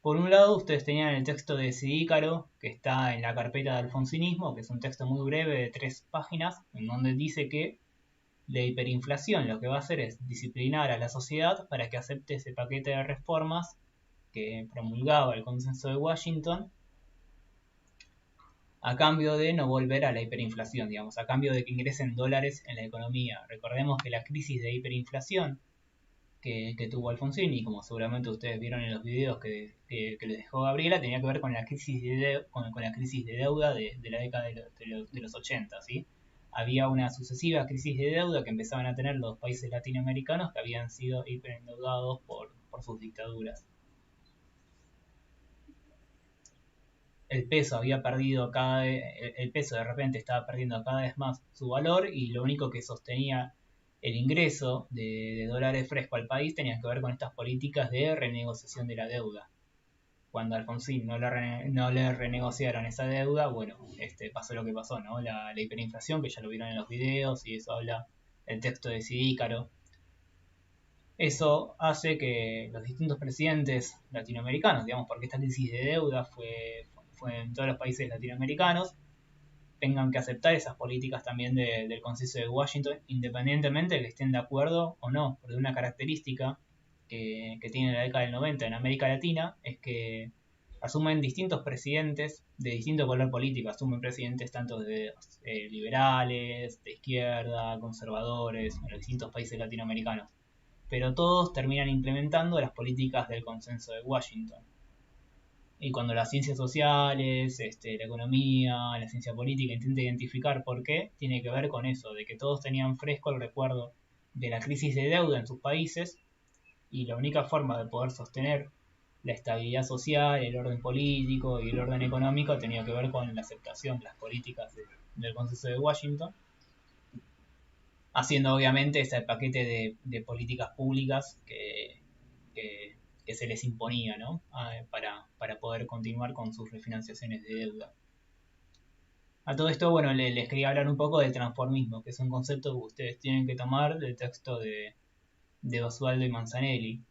A: Por un lado, ustedes tenían el texto de Sidícaro, que está en la carpeta de alfonsinismo, que es un texto muy breve de 3 páginas, en donde dice que la hiperinflación lo que va a hacer es disciplinar a la sociedad para que acepte ese paquete de reformas que promulgaba el Consenso de Washington, a cambio de no volver a la hiperinflación, digamos, a cambio de que ingresen dólares en la economía. Recordemos que la crisis de hiperinflación que tuvo Alfonsín, y como seguramente ustedes vieron en los videos que les dejó Gabriela, tenía que ver con la crisis con la crisis de deuda de la década de los 80, ¿sí? Había una sucesiva crisis de deuda que empezaban a tener los países latinoamericanos que habían sido hiperendeudados por sus dictaduras. El peso el peso de repente estaba perdiendo cada vez más su valor, y lo único que sostenía el ingreso de dólares fresco al país tenía que ver con estas políticas de renegociación de la deuda. cuando a Alfonsín no le renegociaron esa deuda, bueno, pasó lo que pasó, ¿no? La hiperinflación, que ya lo vieron en los videos, y eso habla el texto de Sidícaro. Eso hace que los distintos presidentes latinoamericanos, digamos, porque esta crisis de deuda fue en todos los países latinoamericanos, tengan que aceptar esas políticas también del Consenso de Washington, independientemente de que estén de acuerdo o no, porque una característica que tiene la década del 90 en América Latina es que asumen distintos presidentes de distinto color político, asumen presidentes tanto de liberales, de izquierda, conservadores, en los distintos países latinoamericanos, pero todos terminan implementando las políticas del Consenso de Washington. Y cuando las ciencias sociales, la economía, la ciencia política intenta identificar por qué, tiene que ver con eso, de que todos tenían fresco el recuerdo de la crisis de deuda en sus países, y la única forma de poder sostener la estabilidad social, el orden político y el orden económico tenía que ver con la aceptación de las políticas del Consenso de Washington, haciendo obviamente ese paquete de políticas públicas que se les imponía, ¿no? Para poder continuar con sus refinanciaciones de deuda. A todo esto, bueno, les quería hablar un poco del transformismo, que es un concepto que ustedes tienen que tomar del texto de Basualdo y Manzanelli.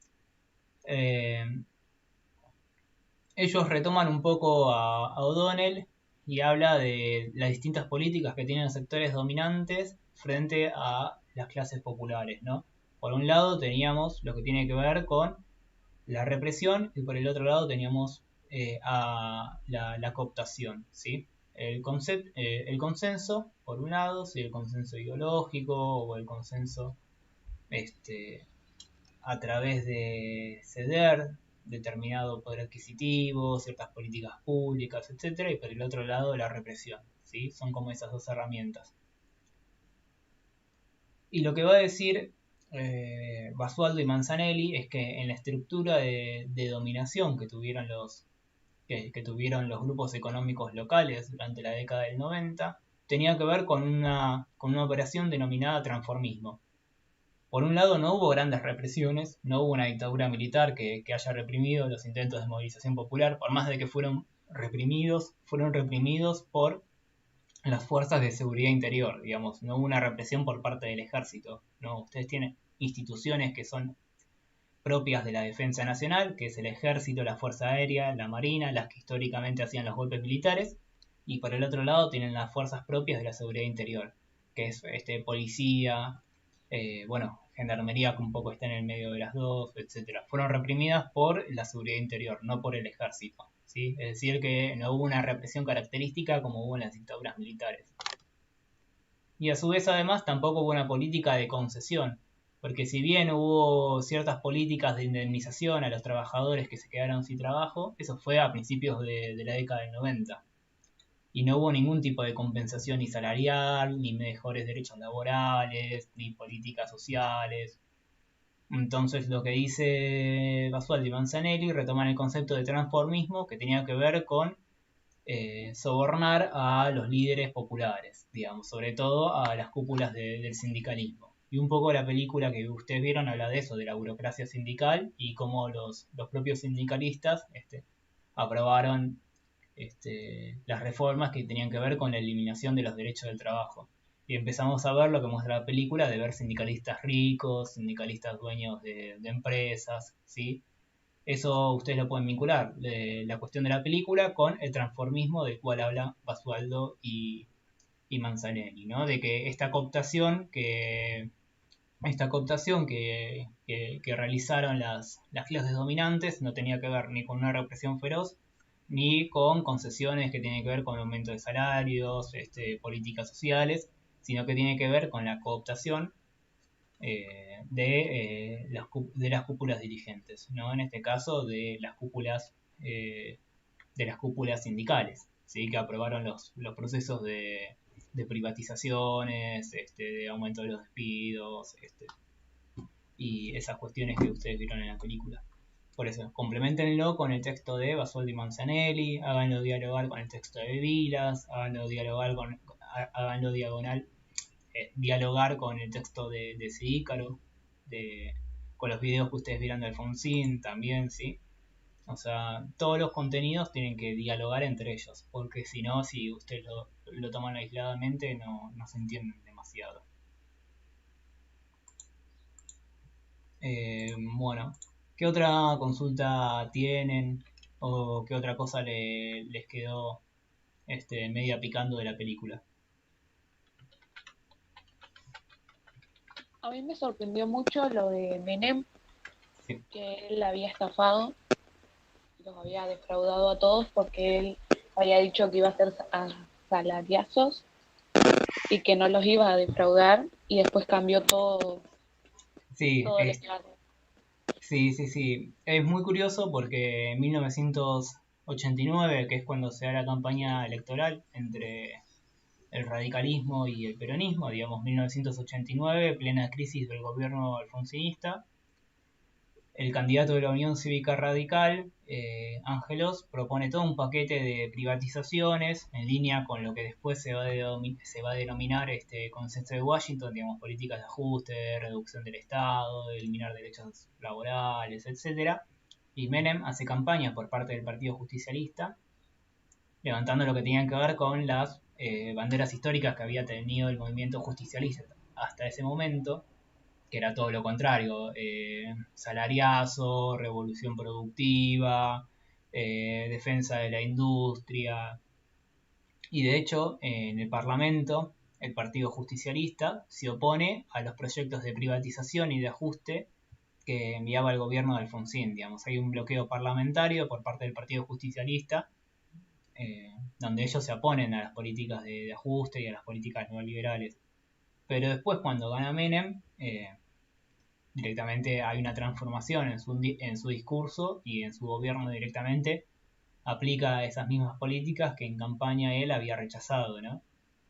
A: Ellos retoman un poco a O'Donnell y habla de las distintas políticas que tienen los sectores dominantes frente a las clases populares, ¿no? Por un lado teníamos lo que tiene que ver con la represión y por el otro lado teníamos a la cooptación, ¿sí? El consenso, por un lado, ¿sí? El consenso ideológico o el consenso a través de ceder determinado poder adquisitivo, ciertas políticas públicas, etc. Y por el otro lado la represión, ¿sí? Son como esas dos herramientas. Y lo que va a decir Basualdo y Manzanelli es que en la estructura de dominación que tuvieron los grupos económicos locales durante la década del 90 tenía que ver con una operación denominada transformismo. Por un lado, no hubo grandes represiones, no hubo una dictadura militar que haya reprimido los intentos de movilización popular, por más de que fueron reprimidos por las fuerzas de seguridad interior, digamos, no hubo una represión por parte del ejército, ¿no? Ustedes tienen instituciones que son propias de la defensa nacional, que es el ejército, la fuerza aérea, la marina, las que históricamente hacían los golpes militares, y por el otro lado tienen las fuerzas propias de la seguridad interior, que es policía, gendarmería que un poco está en el medio de las dos, etcétera. Fueron reprimidas por la seguridad interior, no por el ejército, ¿sí? Es decir, que no hubo una represión característica como hubo en las dictaduras militares. Y a su vez, además, tampoco hubo una política de concesión, porque si bien hubo ciertas políticas de indemnización a los trabajadores que se quedaron sin trabajo, eso fue a principios de la década del 90. Y no hubo ningún tipo de compensación ni salarial, ni mejores derechos laborales, ni políticas sociales. Entonces lo que dice Basualdo y Manzanelli retoman el concepto de transformismo que tenía que ver con sobornar a los líderes populares, digamos, sobre todo a las cúpulas del sindicalismo. Y un poco la película que ustedes vieron habla de eso, de la burocracia sindical y cómo los propios sindicalistas aprobaron las reformas que tenían que ver con la eliminación de los derechos del trabajo. Y empezamos a ver lo que muestra la película, de ver sindicalistas ricos, sindicalistas dueños de empresas, ¿sí? Eso ustedes lo pueden vincular, la cuestión de la película, con el transformismo del cual habla Basualdo y Manzanelli, ¿no? De que esta cooptación que realizaron las clases dominantes no tenía que ver ni con una represión feroz, ni con concesiones que tienen que ver con aumento de salarios, políticas sociales, sino que tiene que ver con la cooptación de las cúpulas dirigentes, ¿no? En este caso de las cúpulas sindicales, ¿sí? Que aprobaron los procesos de privatizaciones, de aumento de los despidos, y esas cuestiones que ustedes vieron en la película. Por eso, complementenlo con el texto de Basualdo y Manzanelli, háganlo dialogar con el texto de Vilas, háganlo dialogar con el texto de Sidícaro, con los videos que ustedes vieron de Alfonsín también, ¿sí? O sea, todos los contenidos tienen que dialogar entre ellos, porque si no, si ustedes lo toman aisladamente, no se entienden demasiado. Bueno, ¿qué otra consulta tienen? ¿O qué otra cosa les quedó media picando de la película?
C: A mí me sorprendió mucho lo de Menem,
A: Sí.
C: que él había estafado, los había defraudado a todos porque él había dicho que iba a hacer salariazos y que no los iba a defraudar y después cambió todo,
A: Sí,
C: todo el estado.
A: sí. Es muy curioso porque en 1989, que es cuando se da la campaña electoral entre el radicalismo y el peronismo, digamos 1989, plena crisis del gobierno alfonsinista, el candidato de la Unión Cívica Radical, Ángelos, propone todo un paquete de privatizaciones en línea con lo que después se va a denominar consenso de Washington, digamos, políticas de ajuste, reducción del Estado, eliminar derechos laborales, etc. Y Menem hace campaña por parte del Partido Justicialista, levantando lo que tenían que ver con las banderas históricas que había tenido el movimiento justicialista hasta ese momento, que era todo lo contrario, salariazo, revolución productiva, defensa de la industria. Y de hecho, en el Parlamento, el Partido Justicialista se opone a los proyectos de privatización y de ajuste que enviaba el gobierno de Alfonsín. Digamos, hay un bloqueo parlamentario por parte del Partido Justicialista, donde ellos se oponen a las políticas de ajuste y a las políticas neoliberales. Pero después, cuando gana Menem, directamente hay una transformación en su discurso y en su gobierno directamente aplica esas mismas políticas que en campaña él había rechazado, ¿no?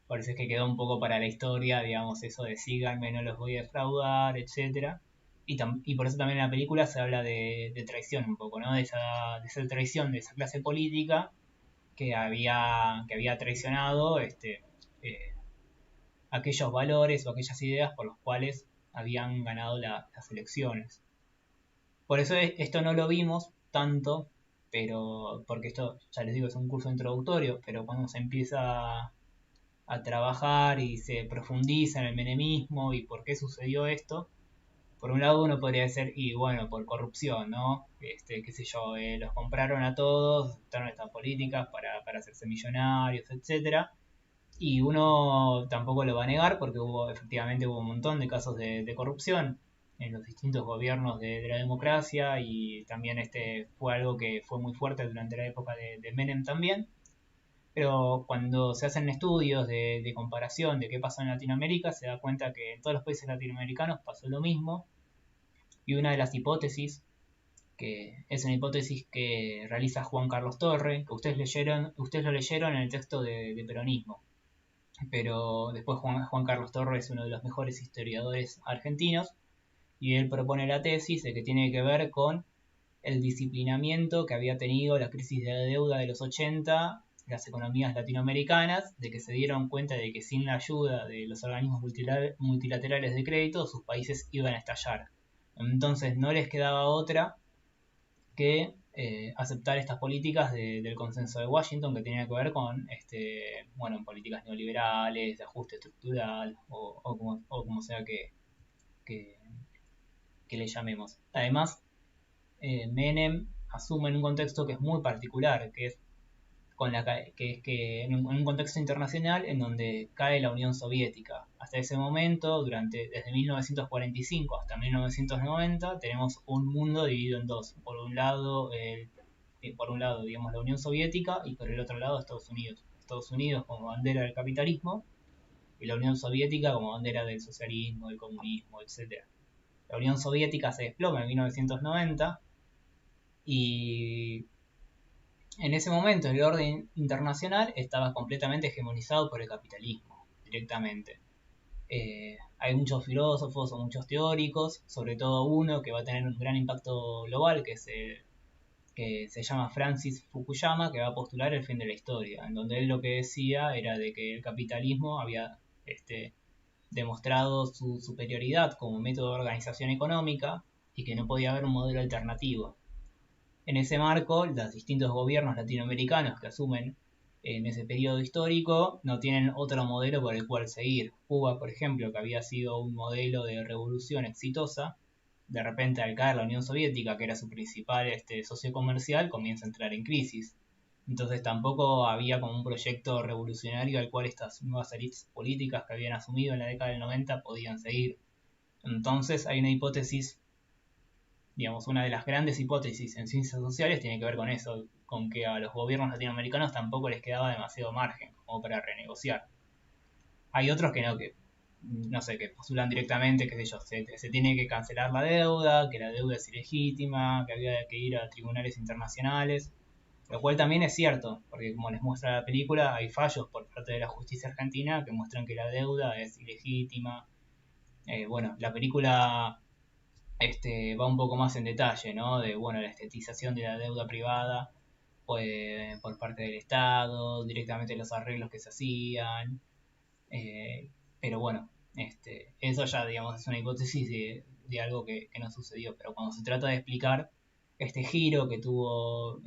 A: Por eso es que quedó un poco para la historia, digamos, eso de síganme, no los voy a defraudar, etcétera. Y por eso también en la película se habla de traición un poco, ¿no? De esa traición de esa clase política que había traicionado aquellos valores o aquellas ideas por los cuales habían ganado las elecciones. Por eso esto no lo vimos tanto, pero porque esto, ya les digo, es un curso introductorio, pero cuando se empieza a trabajar y se profundiza en el menemismo y por qué sucedió esto, por un lado uno podría decir, y bueno, por corrupción, ¿no? Qué sé yo, los compraron a todos, aceptaron estas políticas para hacerse millonarios, etcétera. Y uno tampoco lo va a negar porque efectivamente hubo un montón de casos de corrupción en los distintos gobiernos de la democracia, y también fue algo que fue muy fuerte durante la época de Menem también. Pero cuando se hacen estudios de comparación de qué pasó en Latinoamérica, se da cuenta que en todos los países latinoamericanos pasó lo mismo. Y una de las hipótesis, que es una hipótesis que realiza Juan Carlos Torre, que ustedes lo leyeron en el texto de Peronismo. Pero después Juan Carlos Torre es uno de los mejores historiadores argentinos, y él propone la tesis de que tiene que ver con el disciplinamiento que había tenido la crisis de deuda de los 80, las economías latinoamericanas, de que se dieron cuenta de que sin la ayuda de los organismos multilaterales de crédito sus países iban a estallar. Entonces no les quedaba otra que aceptar estas políticas del consenso de Washington, que tenía que ver con políticas neoliberales, de ajuste estructural o como sea que le llamemos. Además, Menem asume en un contexto que es muy particular, que es en un contexto internacional en donde cae la Unión Soviética. Hasta ese momento, desde 1945 hasta 1990, tenemos un mundo dividido en dos. Por un lado, digamos, la Unión Soviética, y por el otro lado, Estados Unidos. Estados Unidos como bandera del capitalismo y la Unión Soviética como bandera del socialismo, del comunismo, etc. La Unión Soviética se desploma en 1990 y en ese momento el orden internacional estaba completamente hegemonizado por el capitalismo, directamente. Hay muchos filósofos o muchos teóricos, sobre todo uno que va a tener un gran impacto global, que se llama Francis Fukuyama, que va a postular el fin de la historia, en donde él lo que decía era de que el capitalismo había demostrado su superioridad como método de organización económica y que no podía haber un modelo alternativo. En ese marco, los distintos gobiernos latinoamericanos que asumen en ese periodo histórico no tienen otro modelo por el cual seguir. Cuba, por ejemplo, que había sido un modelo de revolución exitosa, de repente al caer la Unión Soviética, que era su principal socio comercial, comienza a entrar en crisis. Entonces tampoco había como un proyecto revolucionario al cual estas nuevas élites políticas que habían asumido en la década del 90 podían seguir. Entonces hay una hipótesis, digamos, una de las grandes hipótesis en ciencias sociales tiene que ver con eso, con que a los gobiernos latinoamericanos tampoco les quedaba demasiado margen como para renegociar. Hay otros que no, que no sé, que postulan directamente, qué sé yo, se tiene que cancelar la deuda, que la deuda es ilegítima, que había que ir a tribunales internacionales, lo cual también es cierto, porque como les muestra la película, hay fallos por parte de la justicia argentina que muestran que la deuda es ilegítima. Bueno, la película va un poco más en detalle, ¿no? De, bueno, la estetización de la deuda privada por parte del Estado, directamente los arreglos que se hacían. Pero bueno, eso ya, digamos, es una hipótesis de algo que no sucedió. Pero cuando se trata de explicar este giro que tuvo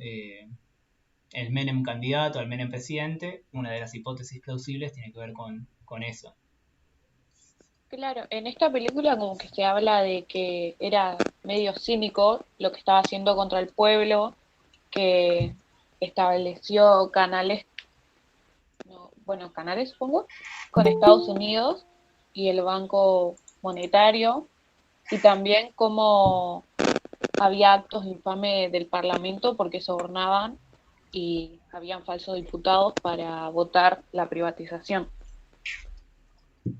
A: el Menem candidato, el Menem presidente, una de las hipótesis plausibles tiene que ver con eso.
C: Claro, en esta película como que se habla de que era medio cínico lo que estaba haciendo contra el pueblo, que estableció canales, canales supongo, con Estados Unidos y el Banco Monetario, y también como había actos infames del Parlamento porque sobornaban y habían falsos diputados para votar la privatización.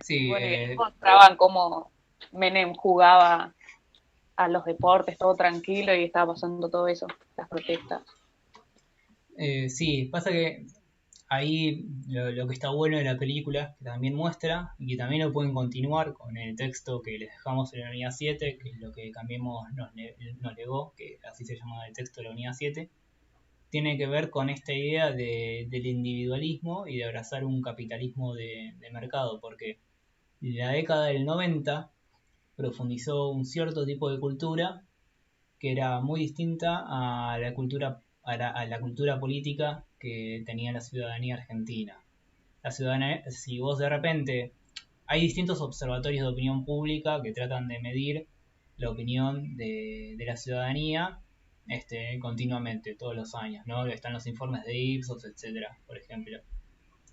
A: Sí,
C: Bueno, y mostraban cómo Menem jugaba a los deportes, todo tranquilo, y estaba pasando todo eso, las protestas.
A: Sí, pasa que ahí lo que está bueno de la película, que también muestra, y que también lo pueden continuar con el texto que les dejamos en la unidad 7, que es lo que Cambiemos nos legó, que así se llama el texto de la unidad 7, tiene que ver con esta idea del individualismo y de abrazar un capitalismo de mercado, porque en la década del 90 profundizó un cierto tipo de cultura que era muy distinta a la cultura política que tenía la ciudadanía argentina. La ciudadanía, si vos de repente, hay distintos observatorios de opinión pública que tratan de medir la opinión de la ciudadanía continuamente, todos los años, ¿no? Están los informes de Ipsos, etcétera, por ejemplo.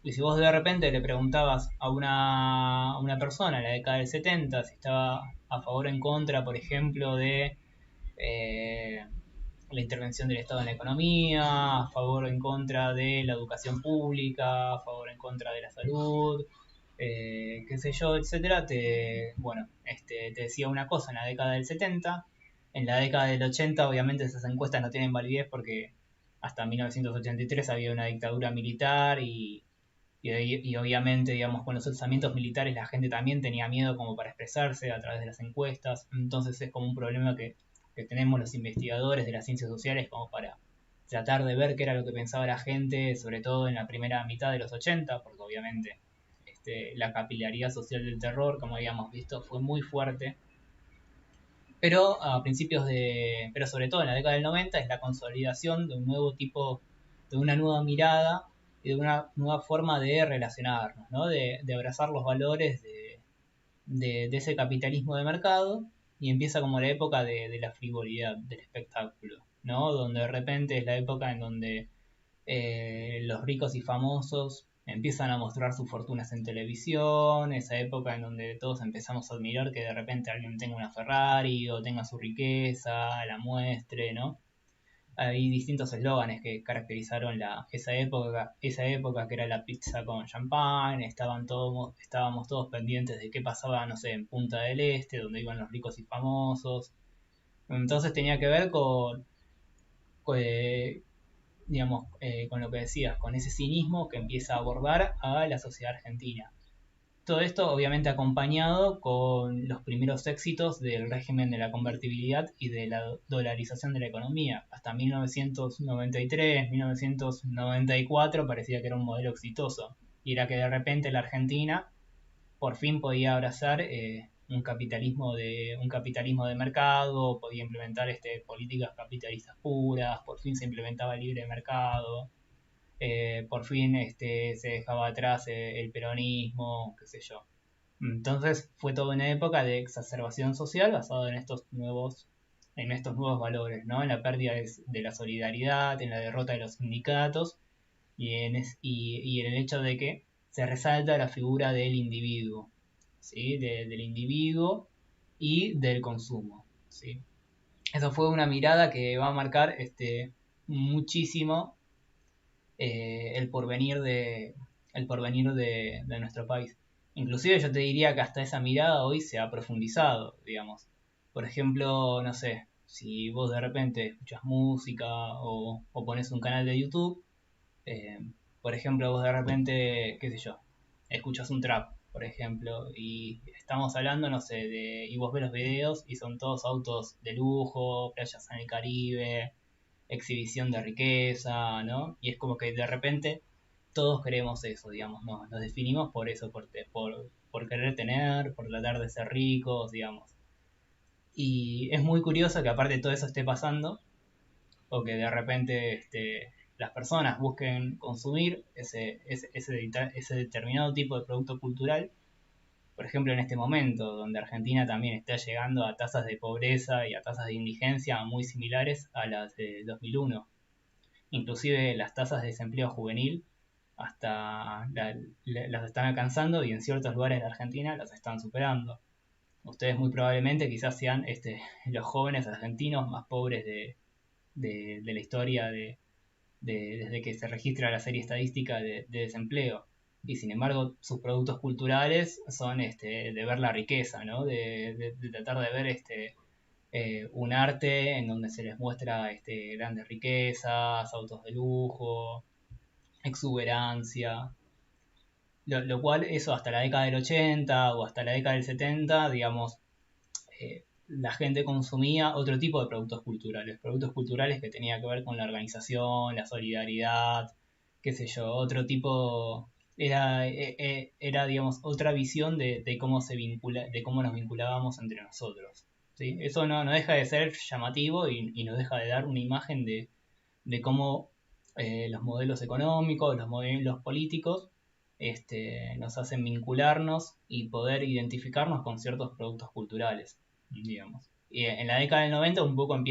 A: Y si vos de repente le preguntabas a una persona en la década del 70 si estaba a favor o en contra, por ejemplo, de la intervención del Estado en la economía, a favor o en contra de la educación pública, a favor o en contra de la salud, qué sé yo, etcétera, te decía una cosa en la década del 70. En la década del 80 obviamente esas encuestas no tienen validez porque hasta 1983 había una dictadura militar y obviamente, digamos, con los alzamientos militares la gente también tenía miedo como para expresarse a través de las encuestas. Entonces es como un problema que tenemos los investigadores de las ciencias sociales como para tratar de ver qué era lo que pensaba la gente, sobre todo en la primera mitad de los 80, porque obviamente la capilaridad social del terror, como habíamos visto, fue muy fuerte. Pero pero sobre todo en la década del 90 es la consolidación de un nuevo tipo, de una nueva mirada y de una nueva forma de relacionarnos, ¿no? De abrazar los valores de ese capitalismo de mercado, y empieza como la época de la frivolidad, del espectáculo, ¿no? Donde de repente es la época en donde los ricos y famosos empiezan a mostrar sus fortunas en televisión, esa época en donde todos empezamos a admirar que de repente alguien tenga una Ferrari o tenga su riqueza, la muestre, ¿no? Hay distintos eslóganes que caracterizaron esa época que era la pizza con champán, estábamos todos pendientes de qué pasaba, no sé, en Punta del Este, donde iban los ricos y famosos. Entonces tenía que ver digamos, con lo que decías, con ese cinismo que empieza a abordar a la sociedad argentina. Todo esto obviamente acompañado con los primeros éxitos del régimen de la convertibilidad y de la dolarización de la economía. Hasta 1993, 1994 parecía que era un modelo exitoso. Y era que de repente la Argentina por fin podía abrazar un capitalismo de mercado, podía implementar políticas capitalistas puras, por fin se implementaba el libre mercado, por fin se dejaba atrás el peronismo, qué sé yo. Entonces fue toda una época de exacerbación social basada en estos nuevos valores, ¿no? En la pérdida de la solidaridad, en la derrota de los sindicatos y en el hecho de que se resalta la figura del individuo, ¿sí? Del individuo y del consumo, ¿sí? Eso fue una mirada que va a marcar muchísimo el porvenir de nuestro país. Inclusive yo te diría que hasta esa mirada hoy se ha profundizado, digamos. Por ejemplo, no sé, si vos de repente escuchas música o pones un canal de YouTube, eh, por ejemplo, vos de repente, qué sé yo, escuchas un trap, por ejemplo, y estamos hablando, no sé, y vos ves los videos y son todos autos de lujo, playas en el Caribe, exhibición de riqueza, ¿no? Y es como que de repente todos queremos eso, digamos, ¿no? Nos definimos por eso, por querer tener, por tratar de ser ricos, digamos. Y es muy curioso que aparte de todo eso esté pasando, o que de repente las personas busquen consumir ese determinado tipo de producto cultural. Por ejemplo, en este momento, donde Argentina también está llegando a tasas de pobreza y a tasas de indigencia muy similares a las de 2001. Inclusive las tasas de desempleo juvenil las están alcanzando y en ciertos lugares de Argentina las están superando. Ustedes muy probablemente quizás sean los jóvenes argentinos más pobres de la historia desde que se registra la serie estadística de desempleo. Y sin embargo, sus productos culturales son de ver la riqueza, ¿no? De tratar de ver un arte en donde se les muestra grandes riquezas, autos de lujo, exuberancia. Lo cual, eso hasta la década del 80 o hasta la década del 70, digamos, la gente consumía otro tipo de productos culturales que tenían que ver con la organización, la solidaridad, qué sé yo, otro tipo, era digamos, otra visión de cómo de cómo nos vinculábamos entre nosotros. ¿Sí? Eso no deja de ser llamativo y nos deja de dar una imagen de cómo los modelos económicos, los modelos políticos, nos hacen vincularnos y poder identificarnos con ciertos productos culturales, digamos. Y en la década del 90 un poco se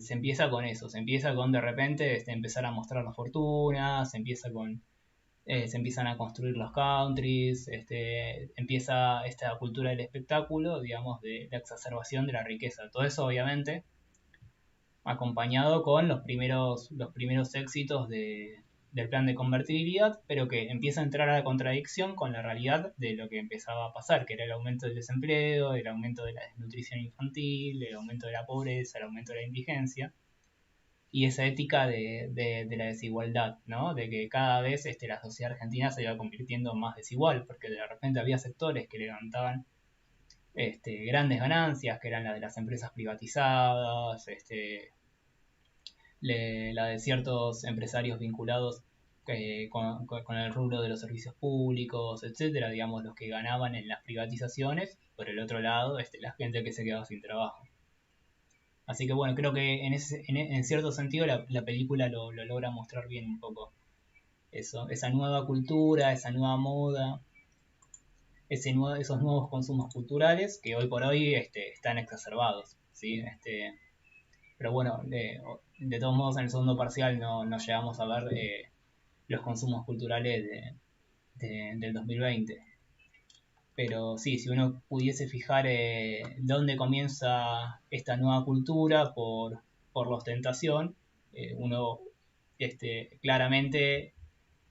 A: empieza con eso, se empieza con de repente empezar a mostrar las fortunas, se empiezan a construir los countries, empieza esta cultura del espectáculo, digamos, de la exacerbación de la riqueza. Todo eso obviamente acompañado con los primeros éxitos del plan de convertibilidad, pero que empieza a entrar a la contradicción con la realidad de lo que empezaba a pasar, que era el aumento del desempleo, el aumento de la desnutrición infantil, el aumento de la pobreza, el aumento de la indigencia, y esa ética de la desigualdad, ¿no? De que cada vez la sociedad argentina se iba convirtiendo más desigual, porque de repente había sectores que levantaban grandes ganancias, que eran las de las empresas privatizadas, la de ciertos empresarios vinculados con el rubro de los servicios públicos, etcétera, digamos, los que ganaban en las privatizaciones, por el otro lado, la gente que se quedaba sin trabajo. Así que bueno, creo que en cierto sentido la película lo logra mostrar bien un poco eso, esa nueva cultura, esa nueva moda, esos nuevos consumos culturales que hoy por hoy están exacerbados, ¿sí? Pero bueno, de todos modos en el segundo parcial no llegamos a ver los consumos culturales del 2020. Pero sí, si uno pudiese fijar dónde comienza esta nueva cultura por la ostentación, uno claramente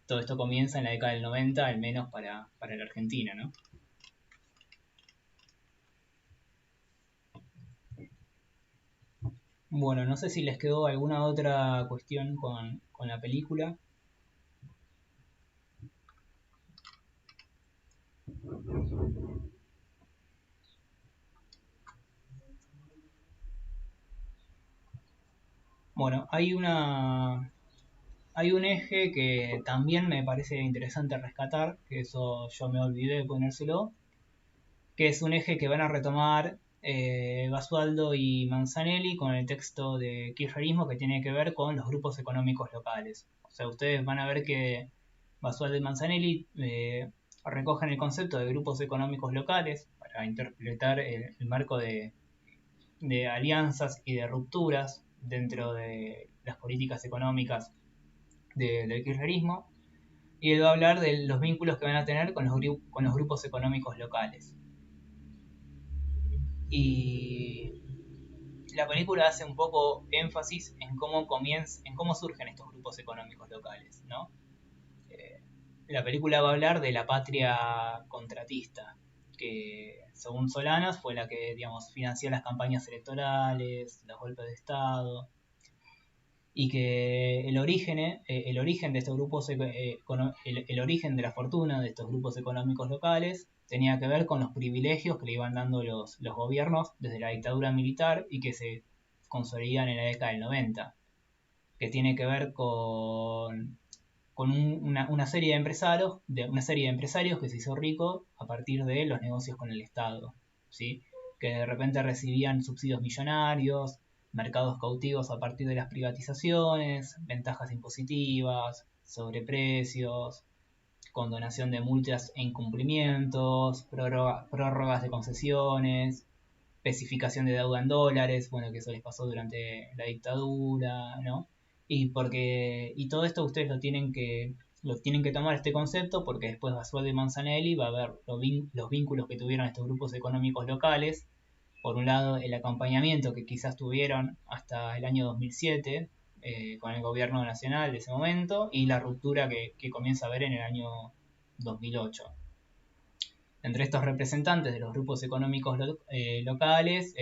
A: todo esto comienza en la década del 90, al menos para la Argentina, ¿no? Bueno, no sé si les quedó alguna otra cuestión con la película. Bueno, hay una hay un eje que también me parece interesante rescatar, que eso yo me olvidé de ponérselo, que es un eje que van a retomar Basualdo y Manzanelli con el texto de kirchnerismo que tiene que ver con los grupos económicos locales. O sea, ustedes van a ver que Basualdo y Manzanelli recogen el concepto de grupos económicos locales para interpretar el marco de alianzas y de rupturas dentro de las políticas económicas del kirchnerismo. Y él va a hablar de los vínculos que van a tener con los grupos económicos locales. Y la película hace un poco énfasis en cómo surgen estos grupos económicos locales, ¿no? La película va a hablar de la patria contratista, que según Solanas fue la que, digamos, financió las campañas electorales, los golpes de Estado, y que el origen de estos grupos, el origen de la fortuna de estos grupos económicos locales tenía que ver con los privilegios que le iban dando los gobiernos desde la dictadura militar y que se consolidan en la década del 90, que tiene que ver con una serie de empresarios que se hizo rico a partir de los negocios con el Estado, ¿sí? Que de repente recibían subsidios millonarios, mercados cautivos a partir de las privatizaciones, ventajas impositivas, sobreprecios, condonación de multas e incumplimientos, prórrogas de concesiones, especificación de deuda en dólares, bueno, que eso les pasó durante la dictadura, ¿no? Y todo esto ustedes lo tienen que tomar este concepto, porque después Basualdo y Manzanelli va a ver los vínculos que tuvieron estos grupos económicos locales. Por un lado, el acompañamiento que quizás tuvieron hasta el año 2007 con el gobierno nacional de ese momento, y la ruptura que comienza a haber en el año 2008. Entre estos representantes de los grupos económicos locales,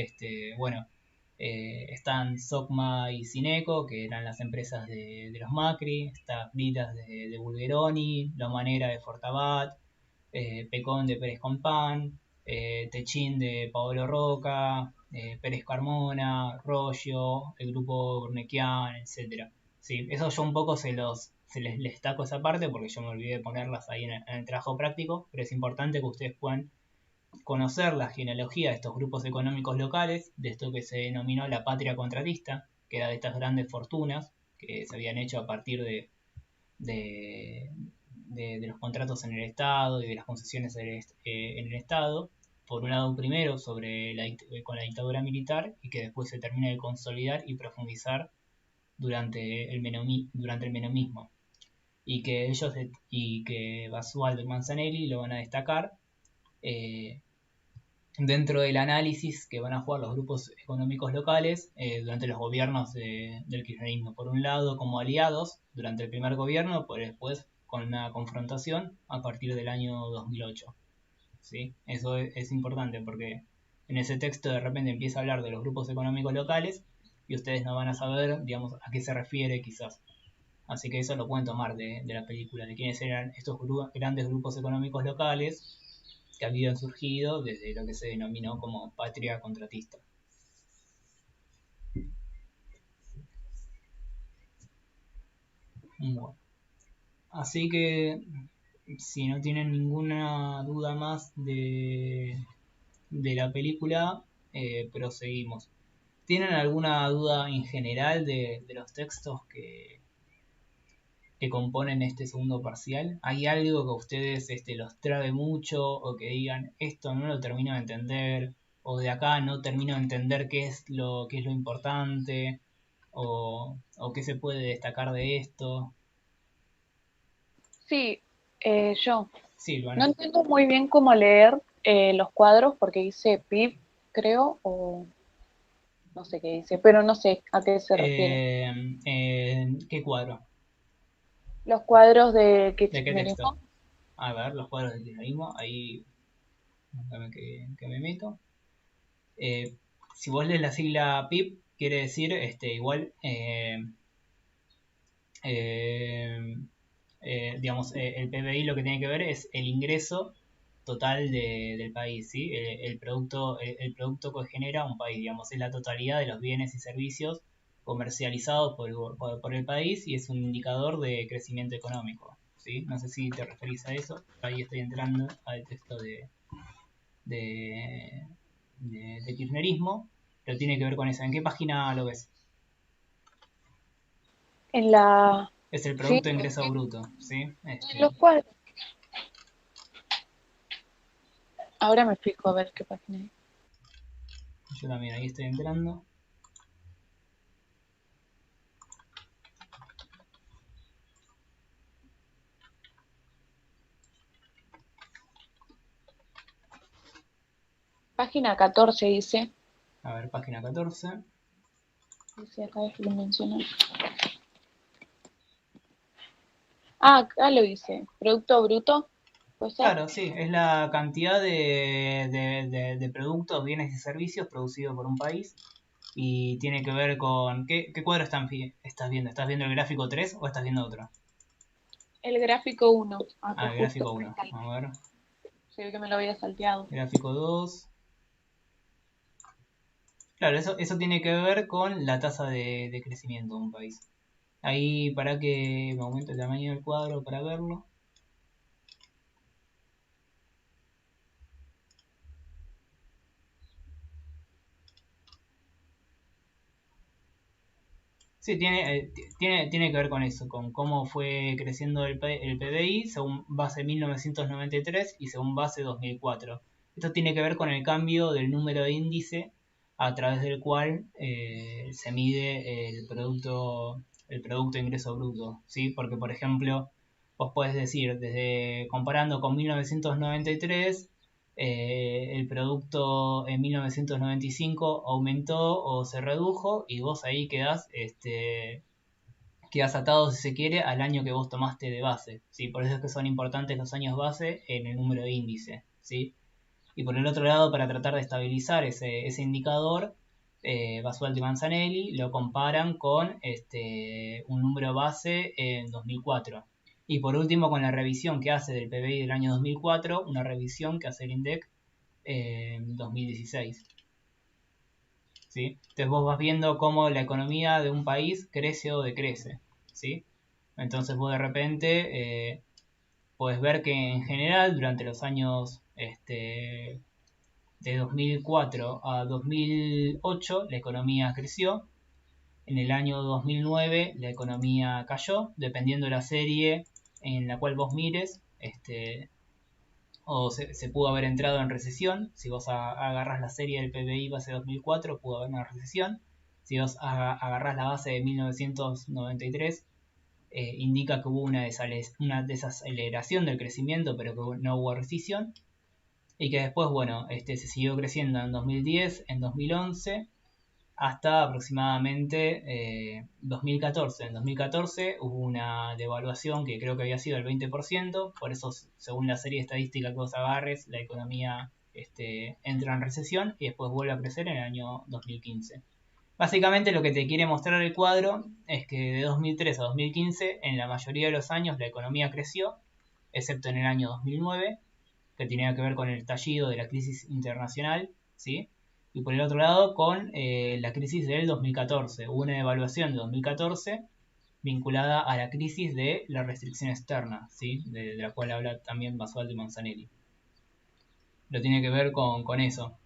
A: están Socma y Cineco, que eran las empresas de los Macri, está Fritas de Bulgeroni, La Manera de Fortabat, Pecón de Pérez Compán, Techín de Paolo Roca, Pérez Carmona, Rollo, el grupo Urnequian, etc. Sí, eso yo un poco les destaco esa parte porque yo me olvidé de ponerlas ahí en el trabajo práctico, pero es importante que ustedes puedan conocer la genealogía de estos grupos económicos locales, de esto que se denominó la patria contratista, que era de estas grandes fortunas que se habían hecho a partir de los contratos en el Estado y de las concesiones en el Estado. Por un lado, primero con la dictadura militar, y que después se termina de consolidar y profundizar durante el menomismo. Y que Basualdo y Manzanelli lo van a destacar dentro del análisis que van a jugar los grupos económicos locales durante los gobiernos del kirchnerismo. Por un lado, como aliados durante el primer gobierno, pero después con una confrontación a partir del año 2008. ¿Sí? Eso es importante porque en ese texto de repente empieza a hablar de los grupos económicos locales y ustedes no van a saber, digamos, a qué se refiere quizás. Así que eso lo pueden tomar de la película, de quiénes eran estos grandes grupos económicos locales que habían surgido desde lo que se denominó como patria contratista. Bueno, así que si no tienen ninguna duda más de la película, proseguimos. ¿Tienen alguna duda en general de los textos que componen este segundo parcial? ¿Hay algo que a ustedes los trabe mucho, o que digan esto no lo termino de entender, o de acá no termino de entender qué es lo importante, o qué se puede destacar de esto?
C: Sí, yo
A: Sí,
C: no
A: Luana.
C: entiendo muy bien cómo leer los cuadros porque dice PIB, creo, o no sé qué dice, pero no sé a qué se refiere.
A: ¿Qué cuadro?
C: Los cuadros de
A: ¿De qué texto?
C: kirchnerismo.
A: A ver, los cuadros del kirchnerismo, ahí déjame que me meto. Si vos lees la sigla PIB, quiere decir igual digamos, el PBI lo que tiene que ver es el ingreso total del país, ¿sí? El producto que genera un país, digamos, es la totalidad de los bienes y servicios comercializados por el país y es un indicador de crecimiento económico, ¿sí? No sé si te referís a eso. Ahí estoy entrando al texto de kirchnerismo, pero tiene que ver con eso. ¿En qué página lo ves?
C: En la...
A: Es el
C: Sí,
A: Producto de Ingreso Bruto, ¿sí?
C: en los cuadros. Ahora me explico a ver qué página es.
A: Yo también ahí estoy entrando.
C: Página 14 dice.
A: A ver, página 14.
C: Dice acá, lo menciono. Ah, acá lo dice. Producto bruto. ¿Puede ser?
A: Claro, sí, es la cantidad de productos, bienes y servicios producidos por un país y tiene que ver con... ¿Qué cuadro estás viendo? ¿Estás viendo el gráfico 3 o estás viendo otro?
C: El gráfico 1. Acá
A: El
C: justo
A: gráfico 1.
C: frente al-
A: A ver,
C: Se ve que me lo había salteado.
A: gráfico 2. Claro, eso tiene que ver con la tasa de crecimiento de un país. Ahí para que me aumente el tamaño del cuadro para verlo. Sí, tiene que ver con eso, con cómo fue creciendo el PBI según base 1993 y según base 2004. Esto tiene que ver con el cambio del número de índice a través del cual se mide el producto de ingreso bruto, ¿sí? Porque, por ejemplo, vos podés decir, desde comparando con 1993, el producto en 1995 aumentó o se redujo y vos ahí quedás atado, si se quiere, al año que vos tomaste de base, ¿sí? Por eso es que son importantes los años base en el número de índice, ¿sí? Y por el otro lado, para tratar de estabilizar ese indicador, Basualdo y Manzanelli lo comparan con un número base en 2004. Y por último, con la revisión que hace del PBI del año 2004, una revisión que hace el INDEC en 2016. ¿Sí? Entonces vos vas viendo cómo la economía de un país crece o decrece, ¿sí? Entonces vos de repente podés ver que en general durante los años de 2004 a 2008 la economía creció. En el año 2009 la economía cayó, dependiendo de la serie en la cual vos mires, o se pudo haber entrado en recesión. Si vos agarrás la serie del PBI base 2004, pudo haber una recesión. Si vos agarrás la base de 1993, indica que hubo una desaceleración del crecimiento, pero que no hubo recesión. Y que después, bueno, se siguió creciendo en 2010, en 2011, hasta aproximadamente 2014. En 2014 hubo una devaluación que creo que había sido el 20%, por eso según la serie estadística que vos agarres, la economía entra en recesión y después vuelve a crecer en el año 2015. Básicamente lo que te quiere mostrar el cuadro es que de 2003 a 2015 en la mayoría de los años la economía creció, excepto en el año 2009, que tenía que ver con el estallido de la crisis internacional, ¿sí? Y por el otro lado con la crisis del 2014. Hubo una devaluación de 2014 vinculada a la crisis de la restricción externa, ¿sí? De la cual habla también Basualdo y Manzanelli. Lo tiene que ver con eso.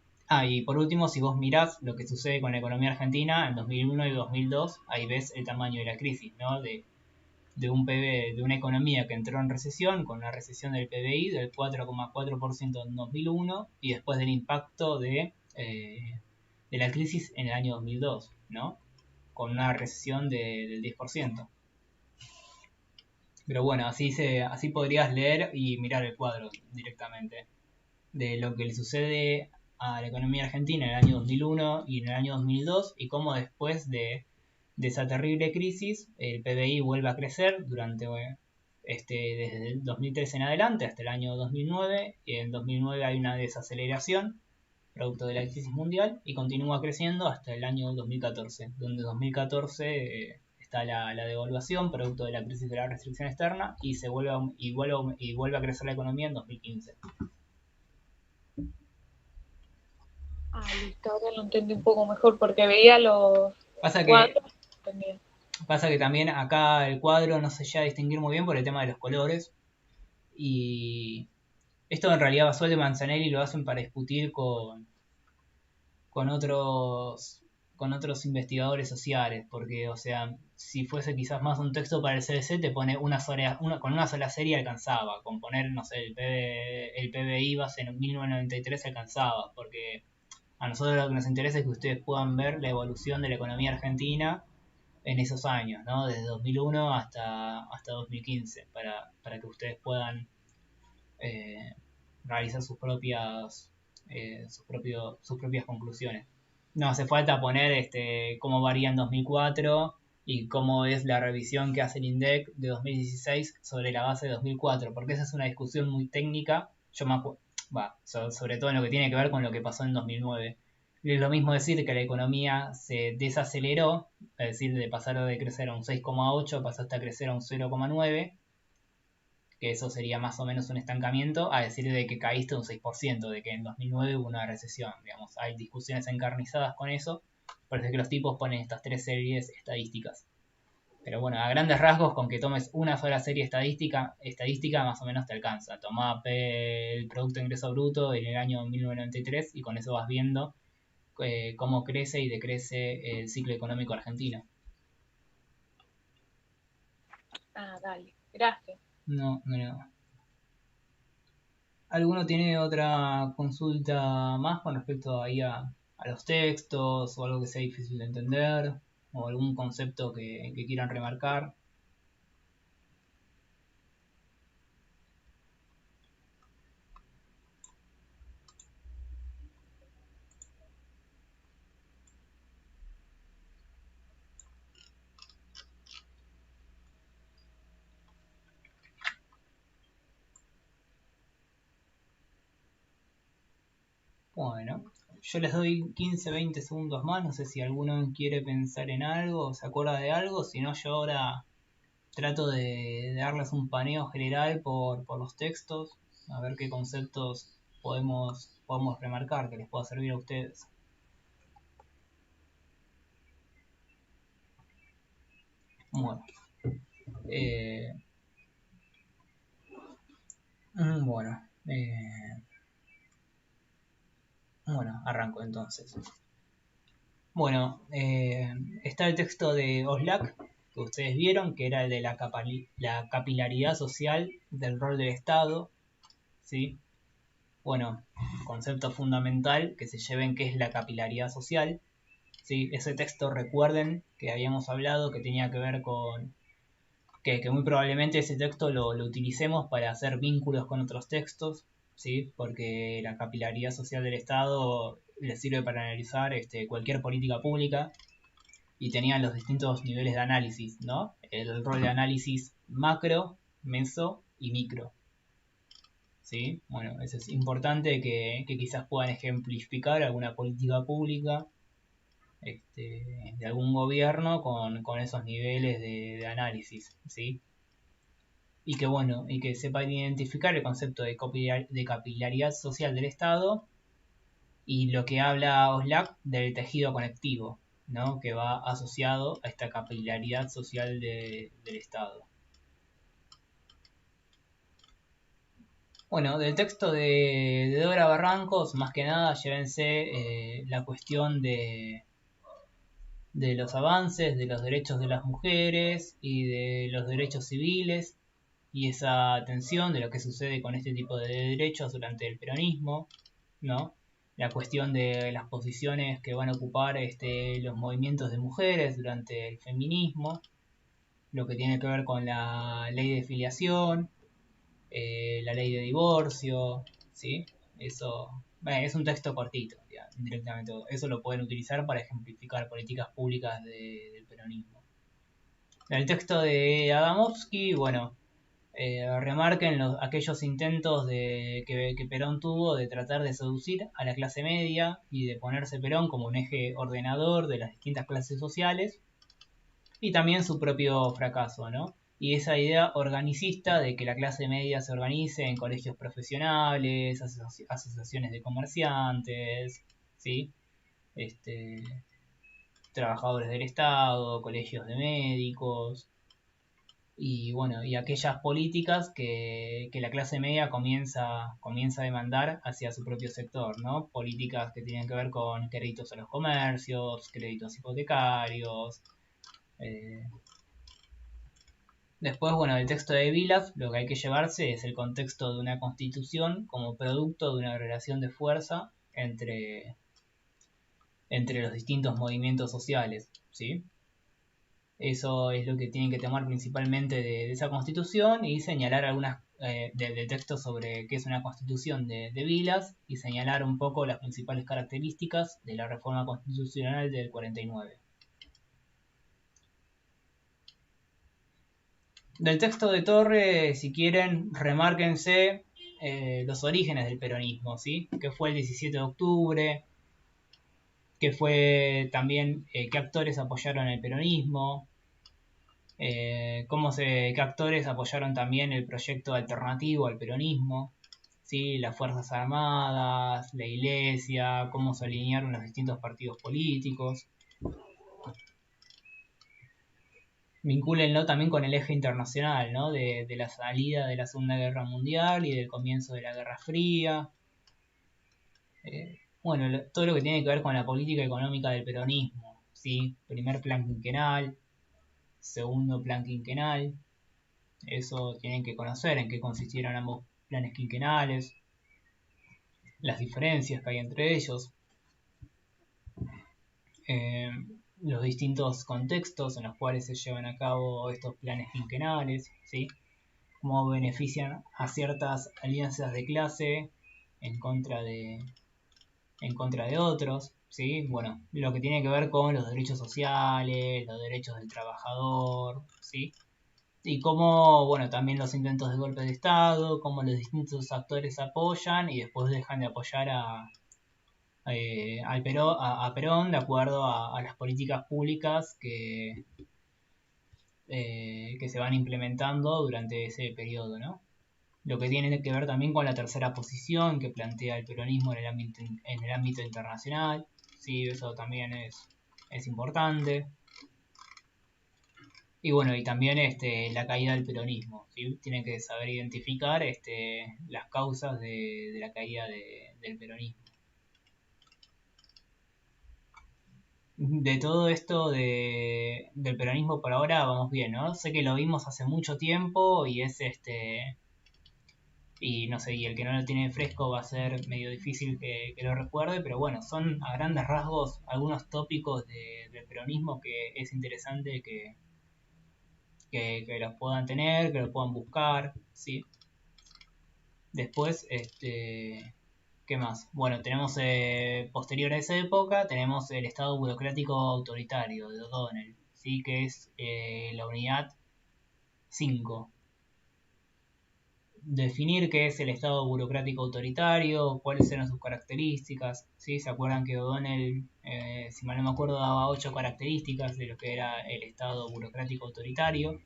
A: Y por último, si vos mirás lo que sucede con la economía argentina en 2001 y 2002, ahí ves el tamaño de la crisis, ¿no? De una economía que entró en recesión, con la recesión del PBI del 4,4% en 2001 y después del impacto de la crisis en el año 2002, ¿no? Con una recesión del 10%. Pero bueno, así podrías leer y mirar el cuadro directamente de lo que le sucede a la economía argentina en el año 2001 y en el año 2002 y cómo después de esa terrible crisis el PBI vuelve a crecer desde el 2013 en adelante hasta el año 2009 y en 2009 hay una desaceleración producto de la crisis mundial y continúa creciendo hasta el año 2014, donde en 2014 está la devaluación producto de la crisis de la restricción externa y vuelve a crecer la economía en 2015.
C: Listo, ahora lo entendí un poco mejor porque veía los
A: Pasa que
C: cuadros. entendido.
A: Pasa que también acá el cuadro no se llega a distinguir muy bien por el tema de los colores. Y esto en realidad Basualdo y Manzanelli lo hacen para discutir con otros investigadores sociales, porque, o sea, si fuese quizás más un texto para el CBC, te pone con una sola serie alcanzaba, con poner, no sé, el PBI base en 1993 alcanzaba, porque a nosotros lo que nos interesa es que ustedes puedan ver la evolución de la economía argentina en esos años, ¿no? Desde 2001 hasta 2015, para que ustedes puedan eh, realizar sus propias conclusiones. No hace falta poner cómo varía en 2004 y cómo es la revisión que hace el INDEC de 2016 sobre la base de 2004, porque esa es una discusión muy técnica. Yo me sobre todo en lo que tiene que ver con lo que pasó en 2009. Es lo mismo decir que la economía se desaceleró, es decir, de pasar de crecer a un 6,8 pasaste a crecer a un 0,9, que eso sería más o menos un estancamiento, a decir de que caíste un 6%, de que en 2009 hubo una recesión, digamos. Hay discusiones encarnizadas con eso, parece que los tipos ponen estas tres series estadísticas. Pero bueno, a grandes rasgos, con que tomes una sola serie estadística más o menos te alcanza. Tomá el Producto de Ingreso Bruto en el año 1993 y con eso vas viendo cómo crece y decrece el ciclo económico argentino.
C: Ah, dale, gracias.
A: No. ¿Alguno tiene otra consulta más con respecto ahí a los textos o algo que sea difícil de entender o algún concepto que quieran remarcar? Bueno, yo les doy 15-20 segundos más, no sé si alguno quiere pensar en algo o se acuerda de algo, si no yo ahora trato de darles un paneo general por los textos, a ver qué conceptos podemos remarcar que les pueda servir a ustedes. Bueno, eh, bueno, bueno, arranco entonces. Bueno, está el texto de Oslak, que ustedes vieron, que era el de la capilaridad social del rol del Estado, ¿sí? Bueno, concepto fundamental que se lleven qué es la capilaridad social, ¿sí? Ese texto, recuerden que habíamos hablado que tenía que ver con que muy probablemente ese texto lo utilicemos para hacer vínculos con otros textos, ¿sí? Porque la capilaridad social del Estado les sirve para analizar cualquier política pública y tenían los distintos niveles de análisis, ¿no? El rol de análisis macro, meso y micro, ¿sí? Bueno, eso es importante que quizás puedan ejemplificar alguna política pública de algún gobierno con esos niveles de análisis, ¿sí? Y que bueno, y que sepan identificar el concepto de capilaridad social del Estado y lo que habla Oslak del tejido conectivo, ¿no? Que va asociado a esta capilaridad social del Estado. Bueno, del texto de Dora Barrancos, más que nada, llévense la cuestión de los avances, de los derechos de las mujeres y de los derechos civiles y esa tensión de lo que sucede con este tipo de derechos durante el peronismo, ¿no? La cuestión de las posiciones que van a ocupar los movimientos de mujeres durante el feminismo, lo que tiene que ver con la ley de filiación, la ley de divorcio, ¿sí? Eso es un texto cortito, directamente. Eso lo pueden utilizar para ejemplificar políticas públicas del peronismo. El texto de Adamovsky, bueno, remarquen aquellos intentos que Perón tuvo de tratar de seducir a la clase media y de ponerse Perón como un eje ordenador de las distintas clases sociales y también su propio fracaso, ¿no? Y esa idea organicista de que la clase media se organice en colegios profesionales, asociaciones de comerciantes, ¿sí? trabajadores del Estado, colegios de médicos, y bueno, y aquellas políticas que la clase media comienza a demandar hacia su propio sector, ¿no? Políticas que tienen que ver con créditos a los comercios, créditos hipotecarios. Después, bueno, del texto de Vilas, lo que hay que llevarse es el contexto de una constitución como producto de una relación de fuerza entre los distintos movimientos sociales, ¿sí? Eso es lo que tienen que tomar principalmente de esa constitución y señalar algunas del texto sobre qué es una constitución de Vilas y señalar un poco las principales características de la reforma constitucional del 49. Del texto de Torre, si quieren, remárquense los orígenes del peronismo, ¿sí? Que fue el 17 de octubre, que fue también qué actores apoyaron el peronismo, qué actores apoyaron también el proyecto alternativo al peronismo, ¿sí? Las Fuerzas Armadas, la Iglesia, cómo se alinearon los distintos partidos políticos. Vincúlenlo también con el eje internacional, ¿no? De la salida de la Segunda Guerra Mundial y del comienzo de la Guerra Fría. Bueno, todo lo que tiene que ver con la política económica del peronismo, ¿sí? Primer plan quinquenal, segundo plan quinquenal. Eso tienen que conocer en qué consistieron ambos planes quinquenales, las diferencias que hay entre ellos, los distintos contextos en los cuales se llevan a cabo estos planes quinquenales, ¿sí? Cómo benefician a ciertas alianzas de clase en contra de otros, ¿sí? Bueno, lo que tiene que ver con los derechos sociales, los derechos del trabajador, ¿sí? Y cómo, bueno, también los intentos de golpe de Estado, cómo los distintos actores apoyan y después dejan de apoyar a Perón de acuerdo a las políticas públicas que se van implementando durante ese periodo, ¿no? Lo que tiene que ver también con la tercera posición que plantea el peronismo en el ámbito internacional, sí, eso también es importante. Y bueno, y también la caída del peronismo, ¿sí? Tienen que saber identificar las causas de la caída del peronismo. De todo esto del peronismo por ahora vamos bien, ¿no? Sé que lo vimos hace mucho tiempo y es y no sé, y el que no lo tiene fresco va a ser medio difícil que lo recuerde, pero bueno, son a grandes rasgos algunos tópicos del peronismo que es interesante que los puedan tener, que los puedan buscar, ¿sí? Después, ¿qué más? Bueno, tenemos posterior a esa época, tenemos el Estado burocrático autoritario de O'Donnell, ¿sí? Que es la unidad 5. Definir qué es el Estado burocrático autoritario, cuáles eran sus características, ¿sí? ¿Se acuerdan que O'Donnell, si mal no me acuerdo, daba 8 características de lo que era el Estado burocrático autoritario?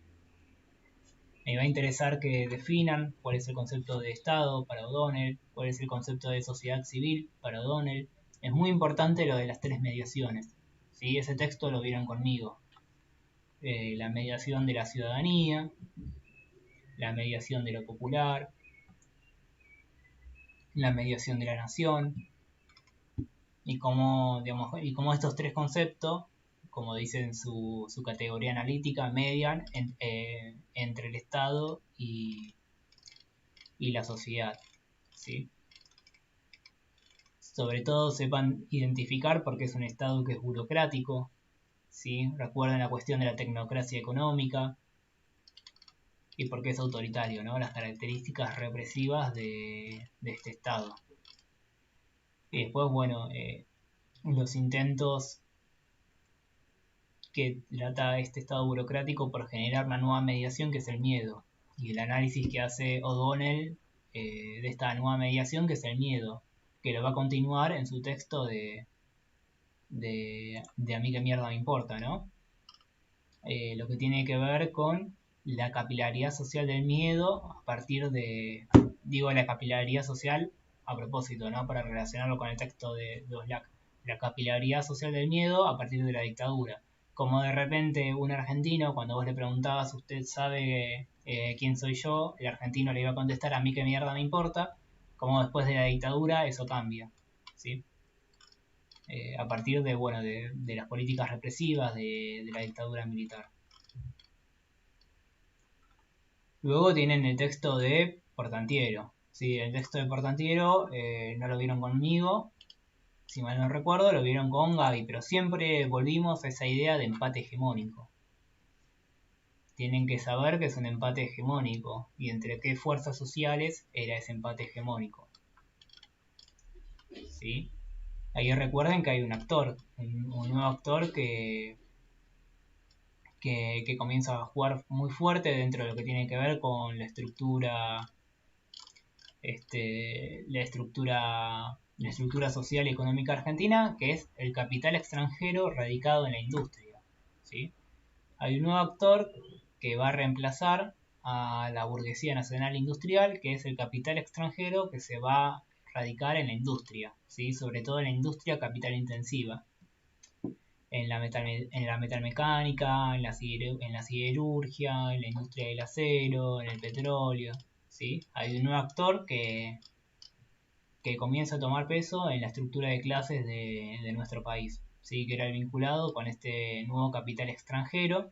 A: Me va a interesar que definan cuál es el concepto de Estado para O'Donnell, cuál es el concepto de sociedad civil para O'Donnell. Es muy importante lo de las 3 mediaciones, ¿sí? Ese texto lo vieron conmigo. La mediación de la ciudadanía, la mediación de lo popular, la mediación de la nación, y cómo estos 3 conceptos, como dicen su categoría analítica, median entre el Estado y la sociedad, ¿sí? Sobre todo sepan identificar porque es un Estado que es burocrático, ¿sí? Recuerden la cuestión de la tecnocracia económica y porque es autoritario, ¿no? Las características represivas de este Estado. Y después, bueno, los intentos que trata este Estado burocrático por generar una nueva mediación que es el miedo. Y el análisis que hace O'Donnell de esta nueva mediación que es el miedo, que lo va a continuar en su texto de a mí qué mierda me importa, ¿no? Lo que tiene que ver con la capilaridad social del miedo a partir digo la capilaridad social a propósito, ¿no? Para relacionarlo con el texto de Oslac, la capilaridad social del miedo a partir de la dictadura. Como de repente un argentino, cuando vos le preguntabas, ¿usted sabe quién soy yo? El argentino le iba a contestar, a mí qué mierda me importa. Como después de la dictadura eso cambia, ¿sí? A partir de, bueno, de las políticas represivas de la dictadura militar. Luego tienen el texto de Portantiero. Sí, el texto de Portantiero no lo vieron conmigo, si mal no recuerdo, lo vieron con Gaby, pero siempre volvimos a esa idea de empate hegemónico. Tienen que saber que es un empate hegemónico y entre qué fuerzas sociales era ese empate hegemónico. ¿Sí? Ahí recuerden que hay un actor, un nuevo actor que comienza a jugar muy fuerte dentro de lo que tiene que ver con la estructura social y económica argentina, que es el capital extranjero radicado en la industria, ¿sí? Hay un nuevo actor que va a reemplazar a la burguesía nacional industrial, que es el capital extranjero que se va a radicar en la industria, ¿sí? Sobre todo en la industria capital intensiva, en la metalmecánica, en la siderurgia, en la industria del acero, en el petróleo, ¿sí? Hay un nuevo actor que comienza a tomar peso en la estructura de clases de nuestro país, ¿sí? Que era vinculado con este nuevo capital extranjero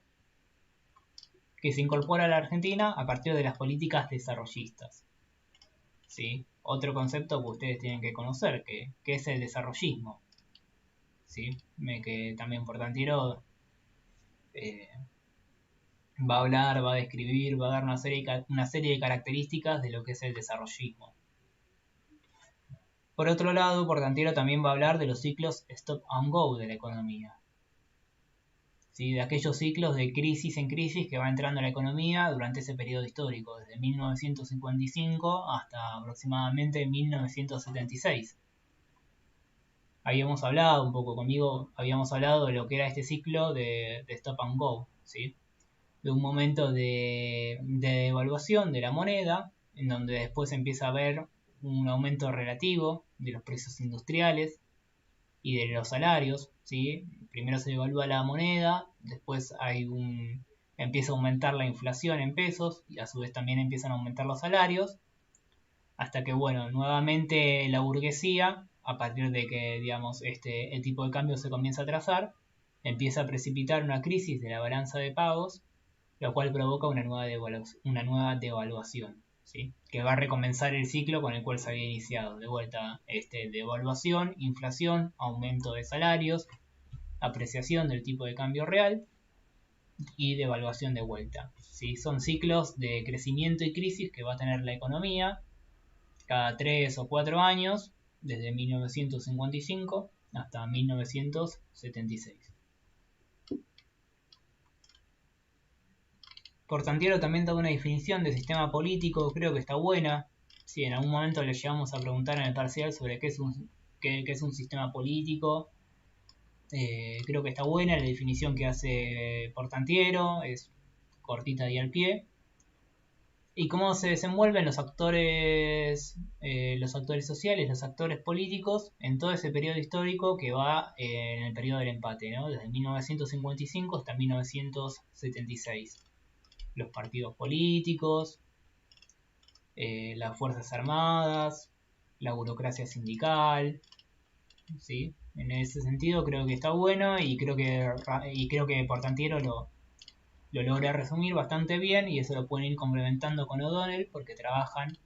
A: que se incorpora a la Argentina a partir de las políticas desarrollistas, ¿sí? Otro concepto que ustedes tienen que conocer, que es el desarrollismo, ¿sí? Que también Portantiero va a hablar, va a describir, va a dar una serie de características de lo que es el desarrollismo. Por otro lado, Portantiero también va a hablar de los ciclos stop and go de la economía, ¿sí? De aquellos ciclos de crisis en crisis que va entrando la economía durante ese periodo histórico, desde 1955 hasta aproximadamente 1976. Habíamos hablado un poco conmigo, habíamos hablado de lo que era este ciclo de stop and go, ¿sí? De un momento de devaluación de la moneda, en donde después empieza a haber un aumento relativo de los precios industriales y de los salarios, ¿sí? Primero se devalúa la moneda, después empieza a aumentar la inflación en pesos y a su vez también empiezan a aumentar los salarios, hasta que, bueno, nuevamente la burguesía, a partir de que, digamos, el tipo de cambio se comienza a trazar, empieza a precipitar una crisis de la balanza de pagos, lo cual provoca una nueva devaluación, ¿sí? Que va a recomenzar el ciclo con el cual se había iniciado. De vuelta, devaluación, inflación, aumento de salarios, apreciación del tipo de cambio real y devaluación de vuelta, ¿sí? Son ciclos de crecimiento y crisis que va a tener la economía cada 3 o 4 años, desde 1955 hasta 1976. Portantiero también da una definición de sistema político, creo que está buena. Si en algún momento le llegamos a preguntar en el parcial sobre qué es un sistema político, creo que está buena la definición que hace Portantiero, es cortita y al pie. Y cómo se desenvuelven los actores sociales, los actores políticos en todo ese periodo histórico que va en el periodo del empate, ¿no? Desde 1955 hasta 1976. Los partidos políticos, las fuerzas armadas, la burocracia sindical, ¿sí? En ese sentido creo que está bueno y creo que Portantiero lo logra resumir bastante bien y eso lo pueden ir complementando con O'Donnell porque trabajan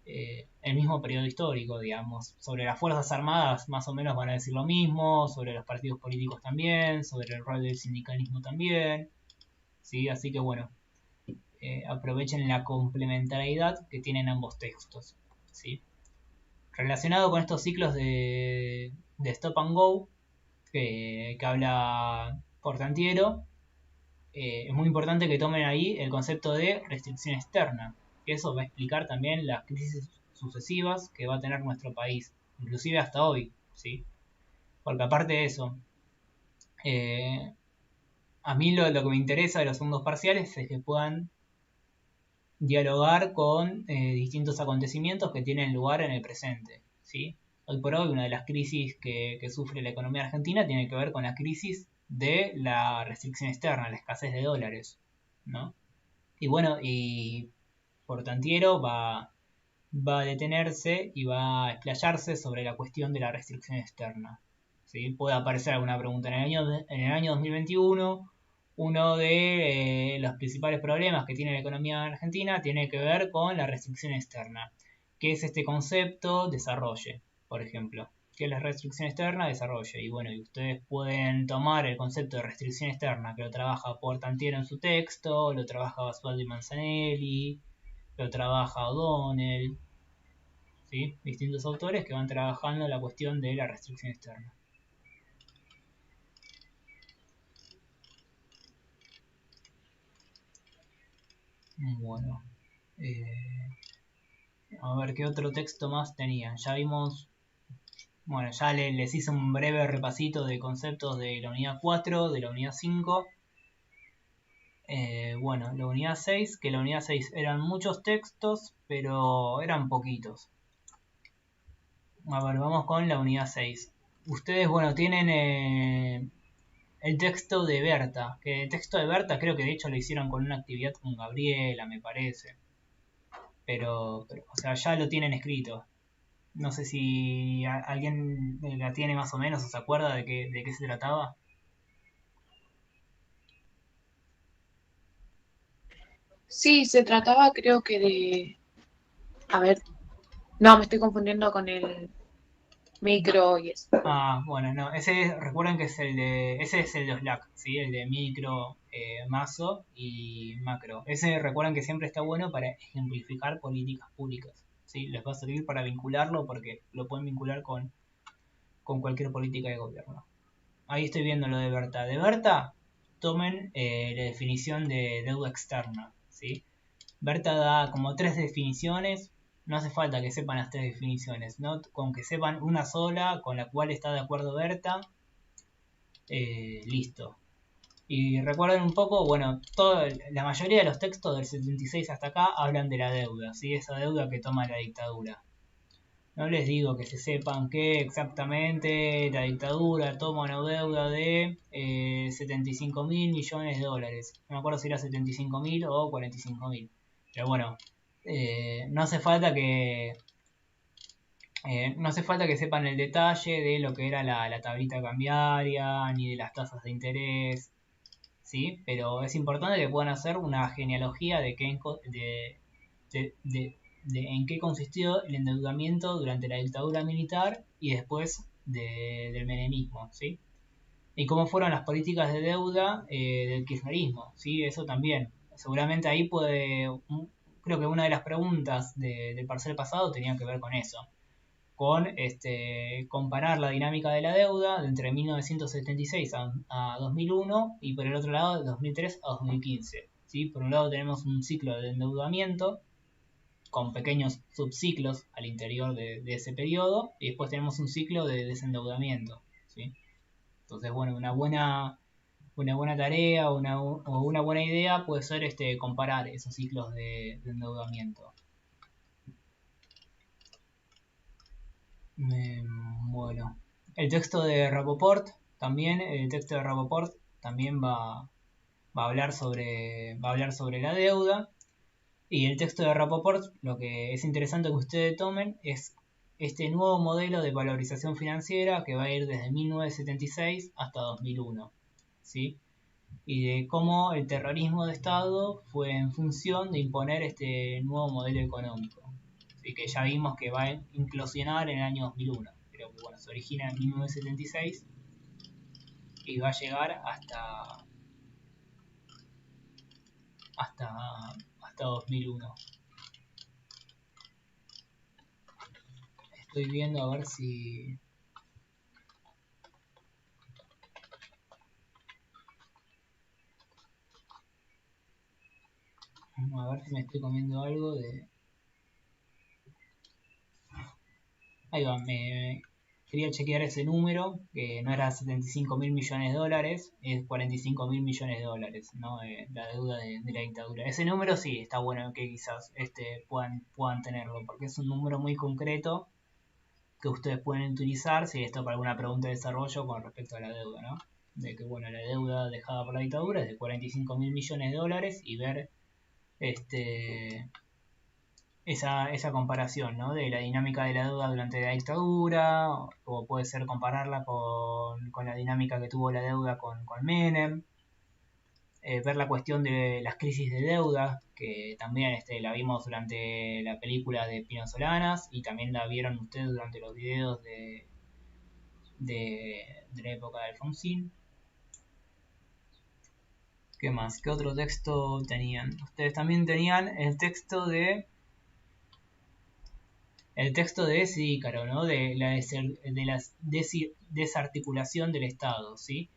A: el mismo periodo histórico, digamos. Sobre las fuerzas armadas más o menos van a decir lo mismo, sobre los partidos políticos también, sobre el rol del sindicalismo también, ¿sí? Así que bueno, aprovechen la complementariedad que tienen ambos textos, ¿sí? Relacionado con estos ciclos de stop and go que habla Portantiero, es muy importante que tomen ahí el concepto de restricción externa, que eso va a explicar también las crisis sucesivas que va a tener nuestro país, inclusive hasta hoy, ¿sí? Porque aparte de eso, a mí lo que me interesa de los segundos parciales es que puedan dialogar con distintos acontecimientos que tienen lugar en el presente, ¿sí? hoy por hoy una de las crisis que sufre la economía argentina tiene que ver con la crisis de la restricción externa, la escasez de dólares, ¿no? Y bueno, y Portantiero va a detenerse y va a explayarse sobre la cuestión de la restricción externa. ¿Sí? Puede aparecer alguna pregunta en el año 2021. Uno de los principales problemas que tiene la economía argentina tiene que ver con la restricción externa. ¿Qué es este concepto? Desarrolle, por ejemplo. ¿Qué es la restricción externa? Desarrolle. Y bueno, y ustedes pueden tomar el concepto de restricción externa, que lo trabaja Portantiero en su texto, lo trabaja Basualdo y Manzanelli, lo trabaja O'Donnell, ¿sí? Distintos autores que van trabajando la cuestión de la restricción externa. Bueno, a ver qué otro texto más tenían. Ya vimos, bueno, ya les hice un breve repasito de conceptos de la unidad 4, de la unidad 5. Bueno, la unidad 6, que la unidad 6 eran muchos textos, pero eran poquitos. A ver, vamos con la unidad 6. Ustedes, bueno, tienen el texto de Berta, que el texto de Berta creo que de hecho lo hicieron con una actividad con Gabriela, me parece. Pero o sea, ya lo tienen escrito. No sé si alguien la tiene más o menos o se acuerda de qué se trataba.
E: Sí, se trataba creo que de... A ver, no, me estoy confundiendo con el micro y eso.
A: Ah, bueno, no, recuerden que ese es el de Slack, ¿sí? El de micro, mazo y macro. Ese recuerden que siempre está bueno para ejemplificar políticas públicas, ¿sí? Les va a servir para vincularlo porque lo pueden vincular con cualquier política de gobierno. Ahí estoy viendo lo de Berta. De Berta, tomen la definición de deuda externa, ¿sí? Berta da como 3 definiciones. No hace falta que sepan las 3 definiciones, ¿no? Con que sepan una sola, con la cual está de acuerdo Berta, listo. Y recuerden un poco, bueno, la mayoría de los textos del 76 hasta acá hablan de la deuda, ¿sí? Esa deuda que toma la dictadura. No les digo que se sepan que exactamente la dictadura toma una deuda de 75 mil millones de dólares. No me acuerdo si era 75 mil o 45 mil. Pero bueno, no hace falta que sepan el detalle de lo que era la tablita cambiaria ni de las tasas de interés, ¿sí? Pero es importante que puedan hacer una genealogía de en qué consistió el endeudamiento durante la dictadura militar y después del menemismo, ¿sí? Y cómo fueron las políticas de deuda del kirchnerismo, ¿sí? Eso también. Seguramente ahí creo que una de las preguntas del parcial pasado tenía que ver con eso, con comparar la dinámica de la deuda de entre 1976 a 2001 y por el otro lado de 2003 a 2015. ¿Sí? Por un lado tenemos un ciclo de endeudamiento con pequeños subciclos al interior de ese periodo y después tenemos un ciclo de desendeudamiento, ¿sí? Entonces, bueno, una buena tarea o una buena idea puede ser comparar esos ciclos de endeudamiento. Bueno, el texto de Rapoport también va a hablar sobre la deuda. Y el texto de Rapoport, lo que es interesante que ustedes tomen es este nuevo modelo de valorización financiera que va a ir desde 1976 hasta 2001, ¿sí? Y de cómo el terrorismo de Estado fue en función de imponer este nuevo modelo económico. Así que ya vimos que va a implosionar en el año 2001. Pero que bueno, se origina en 1976 y va a llegar hasta 2001. Estoy viendo a ver si... A ver si me estoy comiendo algo de... Ahí va, quería chequear ese número, que no era 75 mil millones de dólares, es 45 mil millones de dólares, ¿no? La deuda de la dictadura. Ese número sí, está bueno que quizás puedan tenerlo, porque es un número muy concreto que ustedes pueden utilizar si les toca alguna pregunta de desarrollo con respecto a la deuda, ¿no? De que, bueno, la deuda dejada por la dictadura es de 45.000 millones de dólares y ver esa comparación, ¿no? De la dinámica de la deuda durante la dictadura, o puede ser compararla con la dinámica que tuvo la deuda con Menem. Ver la cuestión de las crisis de deuda, que también la vimos durante la película de Pino Solanas y también la vieron ustedes durante los videos de la época de Alfonsín. ¿Qué más? ¿Qué otro texto tenían? Ustedes también tenían el texto de Cícaro, ¿no? De la desarticulación del Estado, ¿sí?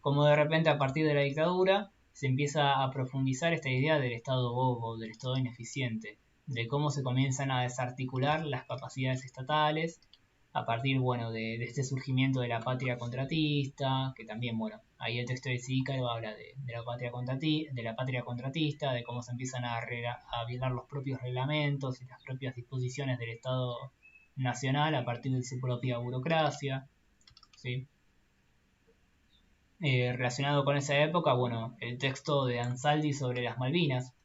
A: Como de repente a partir de la dictadura se empieza a profundizar esta idea del Estado bobo, del Estado ineficiente, de cómo se comienzan a desarticular las capacidades estatales a partir, bueno, de este surgimiento de la patria contratista, que también, bueno, ahí el texto de Cícaro habla de la patria contratista, de cómo se empiezan a violar los propios reglamentos y las propias disposiciones del Estado nacional a partir de su propia burocracia, ¿sí? Relacionado con esa época, bueno, el texto de Ansaldi sobre las Malvinas,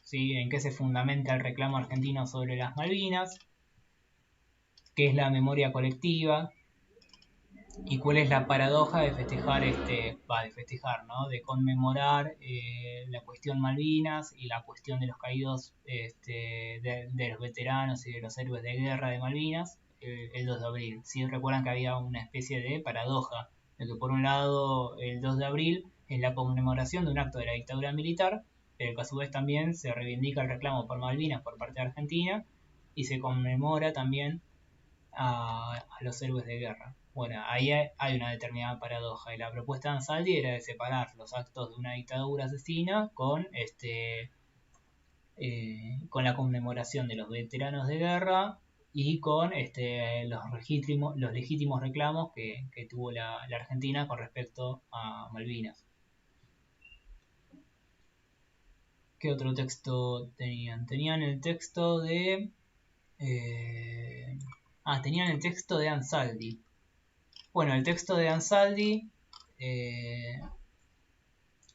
A: ¿sí? En qué se fundamenta el reclamo argentino sobre las Malvinas, qué es la memoria colectiva y cuál es la paradoja de de conmemorar la cuestión Malvinas y la cuestión de los caídos de los veteranos y de los héroes de guerra de Malvinas el 2 de abril. ¿Sí? Recuerdan que había una especie de paradoja de que por un lado el 2 de abril es la conmemoración de un acto de la dictadura militar, pero que a su vez también se reivindica el reclamo por Malvinas por parte de Argentina y se conmemora también a los héroes de guerra. Bueno, ahí hay una determinada paradoja y la propuesta de Ansaldi era de separar los actos de una dictadura asesina con la conmemoración de los veteranos de guerra y con los legítimos reclamos que tuvo la Argentina con respecto a Malvinas. ¿Qué otro texto tenían? Tenían el texto de tenían el texto de Ansaldi. Bueno, el texto de Ansaldi que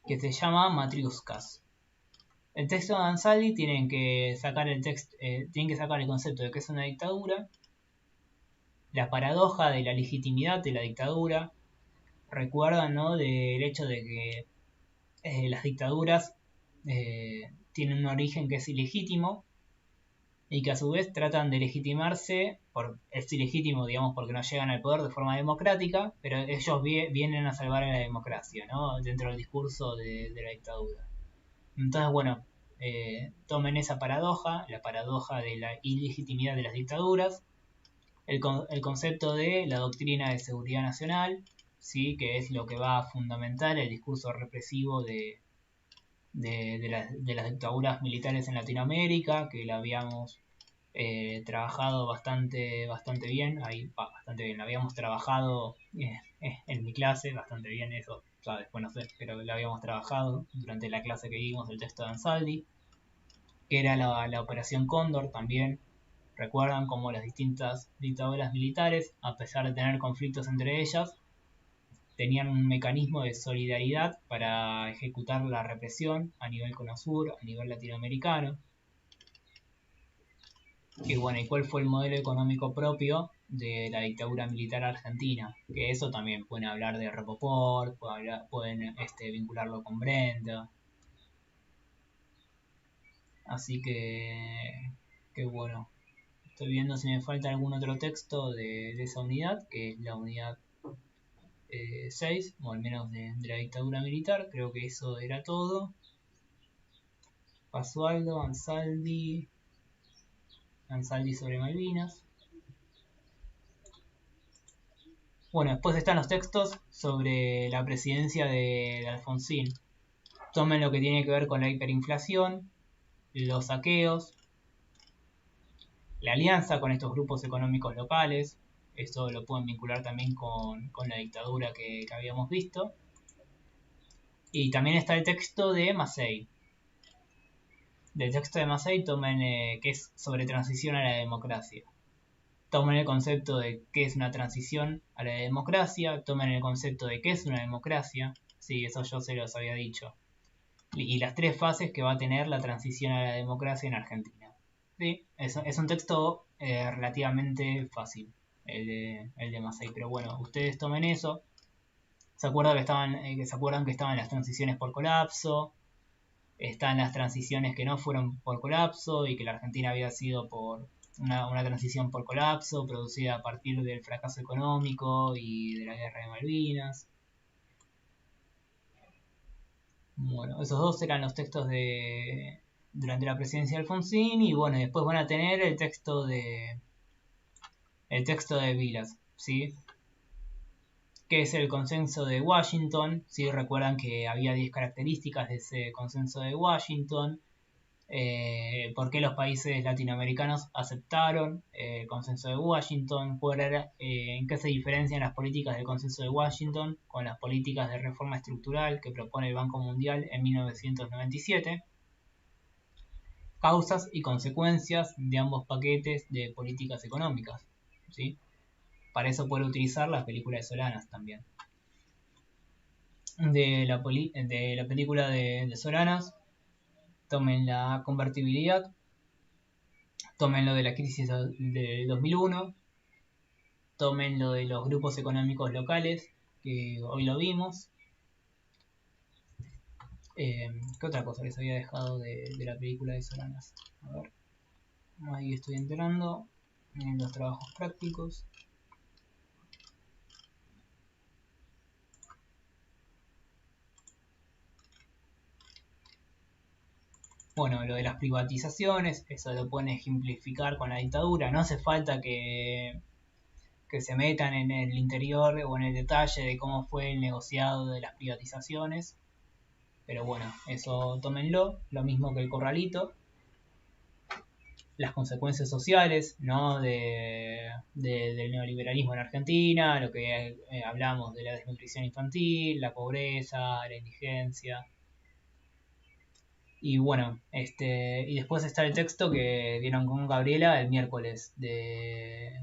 A: se llama Matriuscas. El texto de Ansaldi tienen que sacar el concepto de que es una dictadura, la paradoja de la legitimidad de la dictadura. Recuerdan, ¿no? Del hecho de que las dictaduras tienen un origen que es ilegítimo y que a su vez tratan de legitimarse, es ilegítimo, digamos, porque no llegan al poder de forma democrática, pero ellos vienen a salvar a la democracia, ¿no? Dentro del discurso de la dictadura. Entonces, bueno, tomen esa paradoja, la paradoja de la ilegitimidad de las dictaduras, el concepto de la doctrina de seguridad nacional, ¿sí? Que es lo que va a fundamentar el discurso represivo de las dictaduras militares en Latinoamérica, que la habíamos trabajado bastante bien, bastante bien, la habíamos trabajado en mi clase, bastante bien, eso ya después no sé, pero la habíamos trabajado durante la clase que vimos del texto de Ansaldi, que era la Operación Cóndor también. Recuerdan cómo las distintas dictaduras militares, a pesar de tener conflictos entre ellas, tenían un mecanismo de solidaridad para ejecutar la represión a nivel CONASUR, a nivel latinoamericano. Y bueno, ¿y cuál fue el modelo económico propio de la dictadura militar argentina? Que eso también pueden hablar de Rapoport, pueden vincularlo con Brenda. Así que bueno, estoy viendo si me falta algún otro texto de esa unidad, que es la unidad 6, o al menos de la dictadura militar. Creo que eso era todo. Basualdo, Ansaldi sobre Malvinas. Bueno, después están los textos sobre la presidencia de Alfonsín. Tomen lo que tiene que ver con la hiperinflación, los saqueos, la alianza con estos grupos económicos locales. Esto lo pueden vincular también con la dictadura que habíamos visto. Y también está el texto de Massey. Del texto de Massey tomen que es sobre transición a la democracia. tomen el concepto de qué es una transición a la democracia, tomen el concepto de qué es una democracia, sí, eso yo se los había dicho, y las 3 fases que va a tener la transición a la democracia en Argentina. Sí, es un texto relativamente fácil, el de Masei, pero bueno, ustedes tomen eso. ¿Se acuerdan que estaban las transiciones por colapso? Están las transiciones que no fueron por colapso y que la Argentina había sido por una transición por colapso producida a partir del fracaso económico y de la guerra de Malvinas. Bueno, esos 2 eran los textos durante la presidencia de Alfonsín, y bueno, después van a tener el texto de Vilas, ¿sí? Que es el consenso de Washington. ¿Sí? Recuerdan que había 10 características de ese consenso de Washington. Por qué los países latinoamericanos aceptaron el consenso de Washington, en qué se diferencian las políticas del consenso de Washington con las políticas de reforma estructural que propone el Banco Mundial en 1997, causas y consecuencias de ambos paquetes de políticas económicas, ¿sí? Para eso puede utilizar la película de Solanas también. De la película de Solanas, tomen la convertibilidad, tomen lo de la crisis del 2001, tomen lo de los grupos económicos locales, que hoy lo vimos. ¿Qué otra cosa les había dejado de la película de Solanas? A ver, ahí estoy enterando en los trabajos prácticos. Bueno, lo de las privatizaciones, eso lo pueden ejemplificar con la dictadura. No hace falta que se metan en el interior o en el detalle de cómo fue el negociado de las privatizaciones. Pero bueno, eso tómenlo, lo mismo que el corralito. Las consecuencias sociales, ¿no? del neoliberalismo en Argentina, lo que hablamos de la desnutrición infantil, la pobreza, la indigencia. Y bueno, y después está el texto que dieron con Gabriela el miércoles de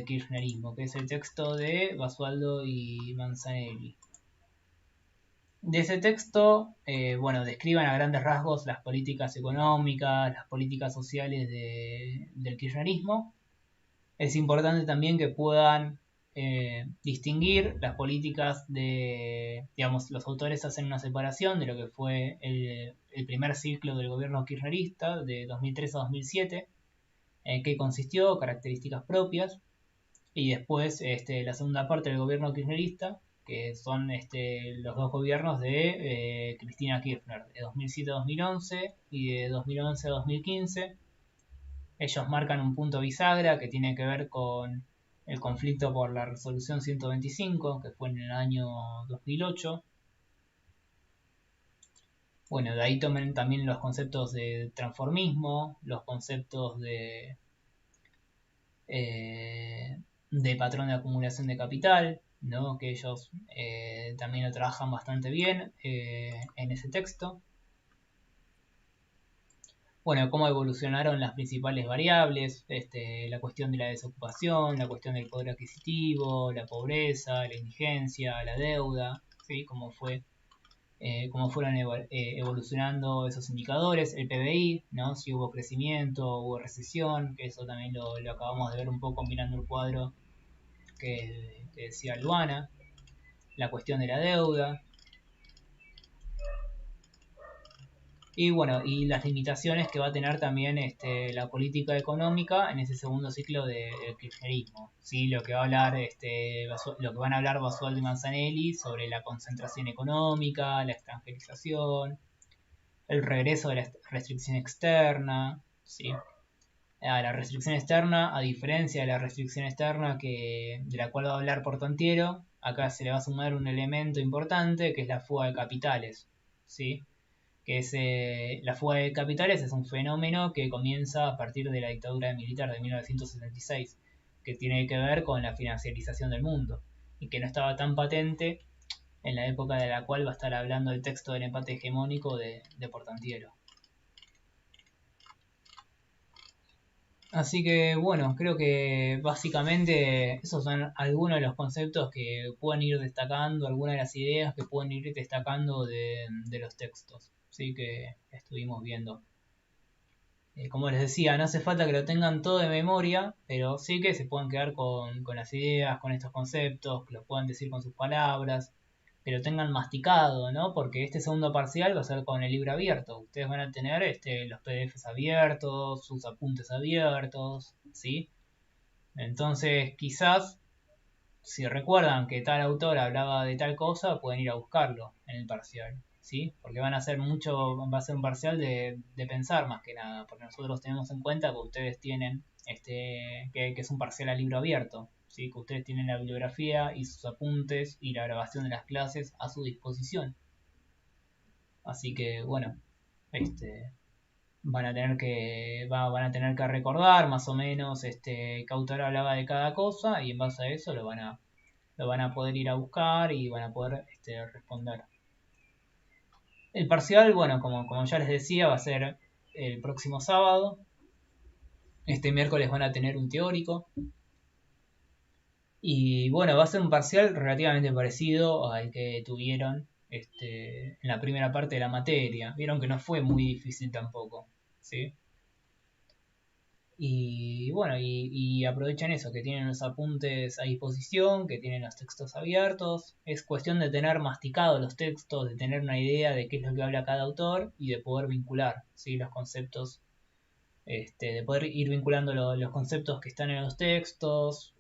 A: kirchnerismo, que es el texto de Basualdo y Manzanelli. De ese texto, bueno, describan a grandes rasgos las políticas económicas, las políticas sociales del kirchnerismo. Es importante también que puedan distinguir las políticas digamos, los autores hacen una separación de lo que fue el primer ciclo del gobierno kirchnerista, de 2003 a 2007, en qué consistió, características propias, y después la segunda parte del gobierno kirchnerista, que son los 2 gobiernos de Cristina Kirchner, de 2007 a 2011 y de 2011 a 2015. Ellos marcan un punto bisagra que tiene que ver con el conflicto por la resolución 125, que fue en el año 2008. Bueno, de ahí tomen también los conceptos de transformismo, los conceptos de patrón de acumulación de capital, ¿no? Que ellos también lo trabajan bastante bien en ese texto. Bueno, cómo evolucionaron las principales variables, la cuestión de la desocupación, la cuestión del poder adquisitivo, la pobreza, la indigencia, la deuda, ¿sí? Cómo fueron evolucionando esos indicadores, el PBI, ¿no? Si hubo crecimiento, hubo recesión, que eso también lo acabamos de ver un poco mirando el cuadro que decía Luana, la cuestión de la deuda. Y bueno, y las limitaciones que va a tener también la política económica en ese segundo ciclo del kirchnerismo, ¿sí? Lo que van a hablar Basualdo y Manzanelli sobre la concentración económica, la extranjerización, el regreso de la restricción externa, ¿sí? La restricción externa, a diferencia de la restricción externa de la cual va a hablar Portantiero, acá se le va a sumar un elemento importante que es la fuga de capitales, ¿sí? Que es la fuga de capitales es un fenómeno que comienza a partir de la dictadura militar de 1976, que tiene que ver con la financiarización del mundo y que no estaba tan patente en la época de la cual va a estar hablando el texto del empate hegemónico de Portantiero. Así que bueno, creo que básicamente esos son algunos de los conceptos que pueden ir destacando, algunas de las ideas que pueden ir destacando de los textos, ¿sí? Que estuvimos viendo. Como les decía, no hace falta que lo tengan todo de memoria, pero sí que se puedan quedar con las ideas, con estos conceptos, que los puedan decir con sus palabras, que lo tengan masticado, ¿no? Porque este segundo parcial va a ser con el libro abierto. Ustedes van a tener los PDFs abiertos, sus apuntes abiertos, ¿sí? Entonces, quizás, si recuerdan que tal autor hablaba de tal cosa, pueden ir a buscarlo en el parcial, ¿sí? Porque va a ser un parcial de pensar más que nada, porque nosotros tenemos en cuenta que ustedes tienen que es un parcial a libro abierto, ¿sí? Que ustedes tienen la bibliografía y sus apuntes y la grabación de las clases a su disposición. Así que, bueno, van a tener que recordar más o menos qué autor hablaba de cada cosa y en base a eso lo van a poder ir a buscar y van a poder responder. El parcial, bueno, como ya les decía, va a ser el próximo sábado. Este miércoles van a tener un teórico. Y bueno, va a ser un parcial relativamente parecido al que tuvieron en la primera parte de la materia. Vieron que no fue muy difícil tampoco, ¿sí? Y bueno, y aprovechen eso, que tienen los apuntes a disposición, que tienen los textos abiertos. Es cuestión de tener masticados los textos, de tener una idea de qué es lo que habla cada autor y de poder vincular, ¿sí? Los conceptos, de poder ir vinculando los conceptos que están en los textos,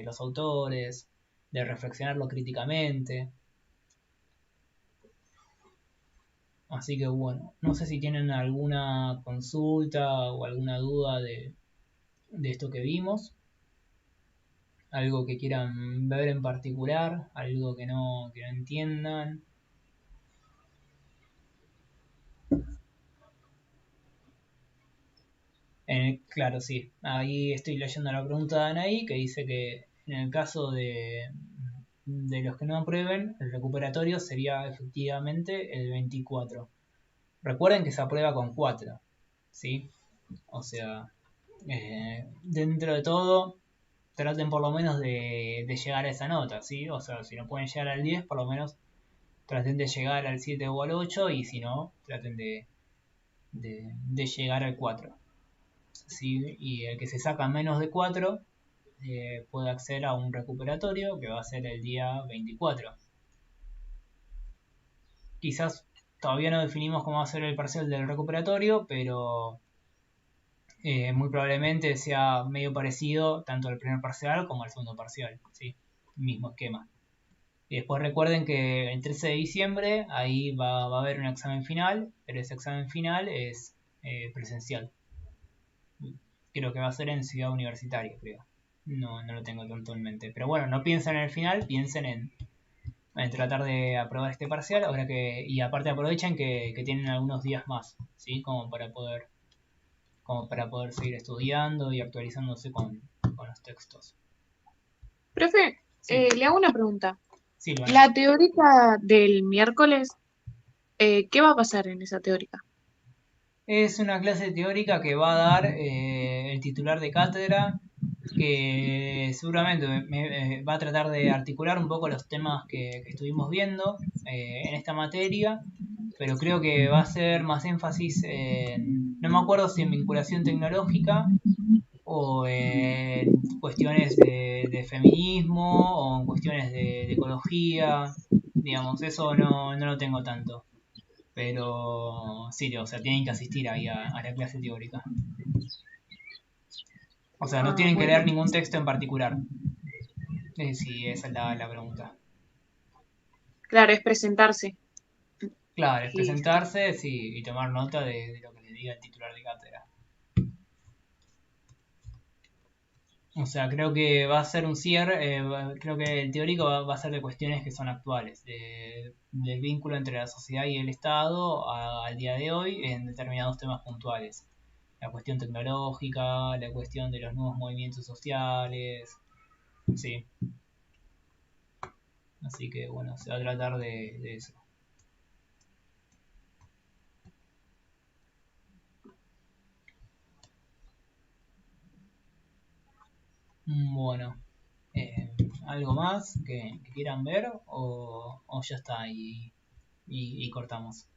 A: los autores, de reflexionarlo críticamente. Así que bueno, no sé si tienen alguna consulta o alguna duda de esto que vimos. Algo que quieran ver en particular, algo que no entiendan. Claro, sí. Ahí estoy leyendo la pregunta de Anaí, que dice que en el caso de los que no aprueben, el recuperatorio sería efectivamente el 24. Recuerden que se aprueba con 4, ¿sí? O sea, dentro de todo, traten por lo menos de llegar a esa nota, ¿sí? O sea, si no pueden llegar al 10, por lo menos traten de llegar al 7 o al 8 y si no, traten de llegar al 4. ¿Sí? Y el que se saca menos de 4 puede acceder a un recuperatorio que va a ser el día 24. Quizás todavía no definimos cómo va a ser el parcial del recuperatorio, pero muy probablemente sea medio parecido tanto al primer parcial como al segundo parcial, ¿sí? Mismo esquema. Y después recuerden que el 13 de diciembre ahí va a haber un examen final, pero ese examen final es presencial. Creo que va a ser en Ciudad Universitaria, creo. No lo tengo tanto en mente. Pero bueno, no piensen en el final, piensen en tratar de aprobar este parcial. Y aparte aprovechen que tienen algunos días más, ¿sí? Como para poder seguir estudiando y actualizándose con los textos.
E: Profe,
A: Sí.
E: le hago una pregunta.
A: Sí, Luana.
E: La teórica del miércoles, ¿qué va a pasar en esa teórica?
A: Es una clase teórica que va a dar el titular de cátedra, que seguramente va a tratar de articular un poco los temas que estuvimos viendo en esta materia, pero creo que va a ser más énfasis no me acuerdo si en vinculación tecnológica o en cuestiones de feminismo o en cuestiones de ecología, digamos, eso no lo tengo tanto. Pero sí, o sea, tienen que asistir ahí a la clase teórica. O sea, no tienen que
E: Bueno,
A: leer ningún texto en particular. Sí, esa es la pregunta.
E: claro, es presentarse.
A: Claro, es
E: Listo.
A: presentarse, sí, y tomar nota de lo que le diga el titular de cátedra. O sea, creo que va a ser un cierre, creo que el teórico va a ser de cuestiones que son actuales, del vínculo entre la sociedad y el Estado al día de hoy en determinados temas puntuales. La cuestión tecnológica, la cuestión de los nuevos movimientos sociales, sí. Así que bueno, se va a tratar de eso. Bueno, ¿algo más que quieran ver o ya está y cortamos?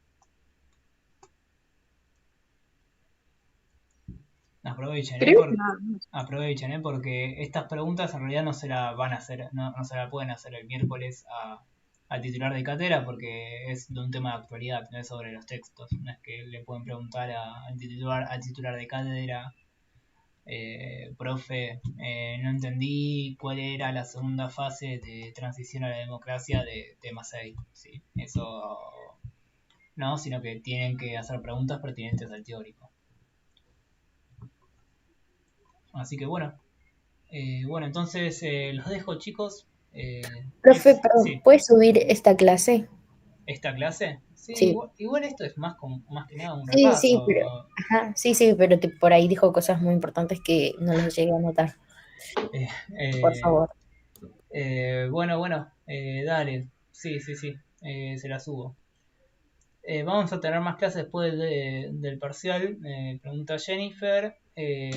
A: Aprovechen,
E: Creo que nada.
A: aprovechen, porque estas preguntas en realidad no se la van a hacer, no se la pueden hacer el miércoles al titular de cátedra porque es de un tema de actualidad, no es sobre los textos. No es que le pueden preguntar al titular de cátedra, profe, no entendí cuál era la segunda fase de transición a la democracia de Massey. Sí, eso no, sino que tienen que hacer preguntas pertinentes al teórico. Así que bueno, entonces los dejo, chicos.
H: Profe, perdón,
A: Sí,
H: ¿puedes subir esta clase?
A: ¿esta clase? Sí,
H: Sí,
A: igual esto es más que nada un
H: sí, sí, pero,
A: repaso.
H: ajá, sí, pero por ahí dijo cosas muy importantes que no los llegué a notar,
A: Eh,
H: por
A: eh,
H: favor.
A: bueno, dale. Sí, se la subo. Vamos a tener más clases después del parcial. Pregunta Jennifer.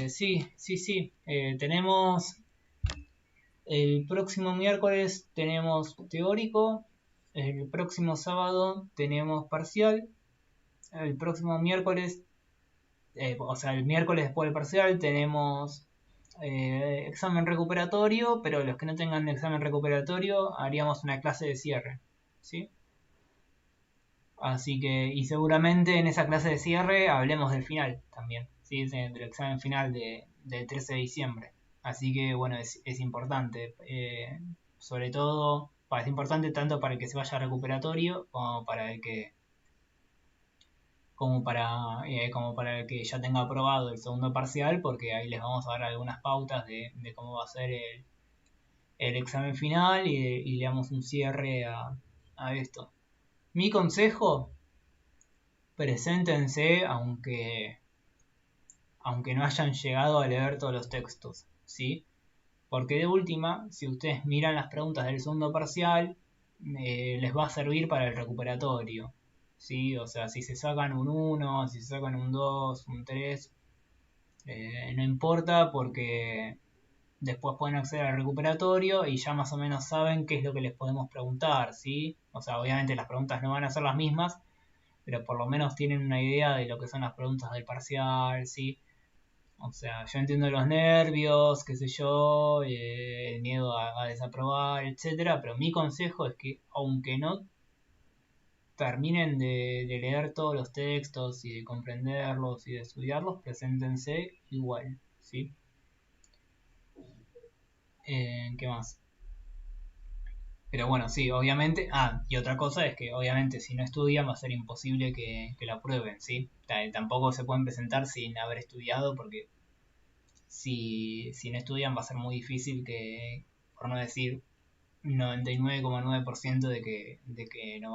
A: Sí. Tenemos el próximo miércoles tenemos teórico. El próximo sábado tenemos parcial. El próximo miércoles, o sea, el miércoles después del parcial tenemos examen recuperatorio, pero los que no tengan examen recuperatorio haríamos una clase de cierre, ¿sí? Así que, y seguramente en esa clase de cierre hablemos del final también, ¿sí? Del examen final del 13 de diciembre. Así que, bueno, es importante. Sobre todo, es importante tanto para el que se vaya a recuperatorio como para el que como para el que ya tenga aprobado el segundo parcial, porque ahí les vamos a dar algunas pautas de cómo va a ser el examen final y le damos un cierre a esto. Mi consejo, preséntense aunque no hayan llegado a leer todos los textos, ¿sí? Porque de última, si ustedes miran las preguntas del segundo parcial, les va a servir para el recuperatorio, ¿sí? O sea, si se sacan un 1, si se sacan un 2, un 3, no importa porque después pueden acceder al recuperatorio y ya más o menos saben qué es lo que les podemos preguntar, ¿sí? O sea, obviamente las preguntas no van a ser las mismas, pero por lo menos tienen una idea de lo que son las preguntas del parcial, ¿sí? O sea, yo entiendo los nervios, qué sé yo, el miedo a desaprobar, etcétera, pero mi consejo es que aunque no terminen de leer todos los textos y de comprenderlos y de estudiarlos, preséntense igual, ¿sí? ¿Qué más? Pero bueno, sí, obviamente. Y otra cosa es que obviamente si no estudian va a ser imposible que la aprueben, ¿sí? Tampoco se pueden presentar sin haber estudiado porque si no estudian va a ser muy difícil por no decir 99,9% de que no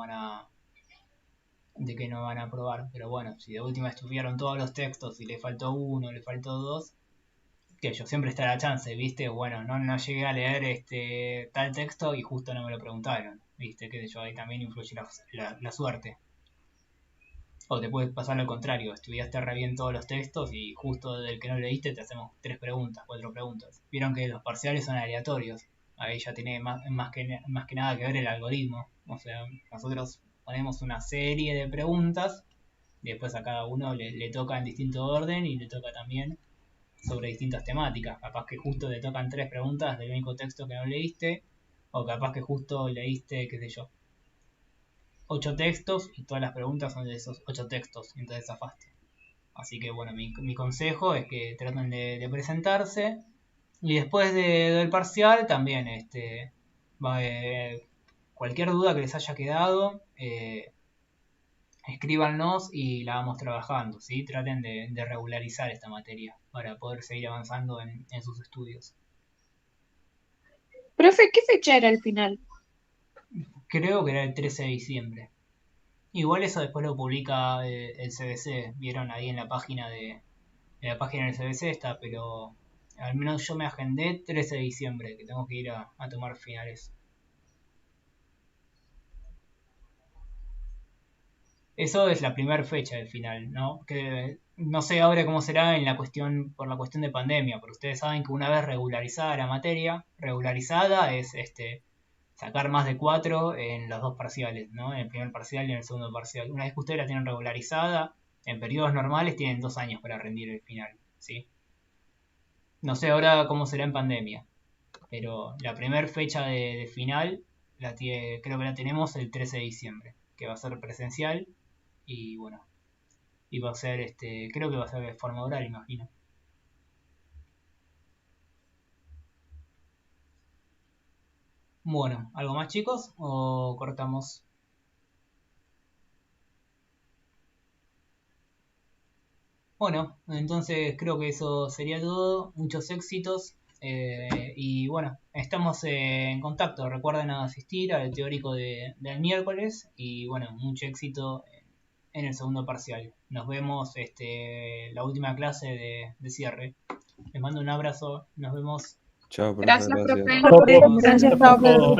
A: van a aprobar. Pero bueno, si de última estudiaron todos los textos y le faltó uno, le faltó dos, que yo siempre está la chance, ¿viste? Bueno, no llegué a leer tal texto y justo no me lo preguntaron, ¿viste? Que yo ahí también influye la suerte. O te puede pasar lo contrario, estudiaste re bien todos los textos y justo del que no leíste te hacemos 3 preguntas, 4 preguntas. Vieron que los parciales son aleatorios, ahí ya tiene más que nada que ver el algoritmo. O sea, nosotros ponemos una serie de preguntas y después a cada uno le toca en distinto orden y le toca también sobre distintas temáticas. Capaz que justo te tocan 3 preguntas del único texto que no leíste, o capaz que justo leíste, qué sé yo, 8 textos y todas las preguntas son de esos 8 textos, y entonces zafaste. Así que bueno, mi consejo es que traten de presentarse y después del parcial también cualquier duda que les haya quedado, escríbanos y la vamos trabajando, ¿sí? Traten de regularizar esta materia para poder seguir avanzando en sus estudios.
E: Profe, ¿qué fecha era el final?
A: Creo que era el 13 de diciembre. Igual eso después lo publica el CBC, vieron ahí en la página en la página del CBC está, pero al menos yo me agendé 13 de diciembre, que tengo que ir a tomar finales. Eso es la primera fecha del final, ¿no? Que no sé ahora cómo será por la cuestión de pandemia, pero ustedes saben que una vez regularizada la materia, regularizada es sacar más de 4 en los dos parciales, ¿no? En el primer parcial y en el segundo parcial. Una vez que ustedes la tienen regularizada, en periodos normales tienen 2 años para rendir el final, ¿sí? No sé ahora cómo será en pandemia, pero la primera fecha de final creo que la tenemos el 13 de diciembre, que va a ser presencial y bueno, y va a ser, creo que va a ser de forma oral, imagino. Bueno, ¿algo más, chicos? ¿O cortamos? Bueno, entonces creo que eso sería todo. Muchos éxitos. Y bueno, estamos en contacto. Recuerden asistir al teórico del miércoles. Y bueno, mucho éxito en el segundo parcial. Nos vemos la última clase de cierre. Les mando un abrazo. Nos vemos.
I: Chao, profe,
E: Gracias,
I: gracias.
E: profe.
B: Gracias, profe.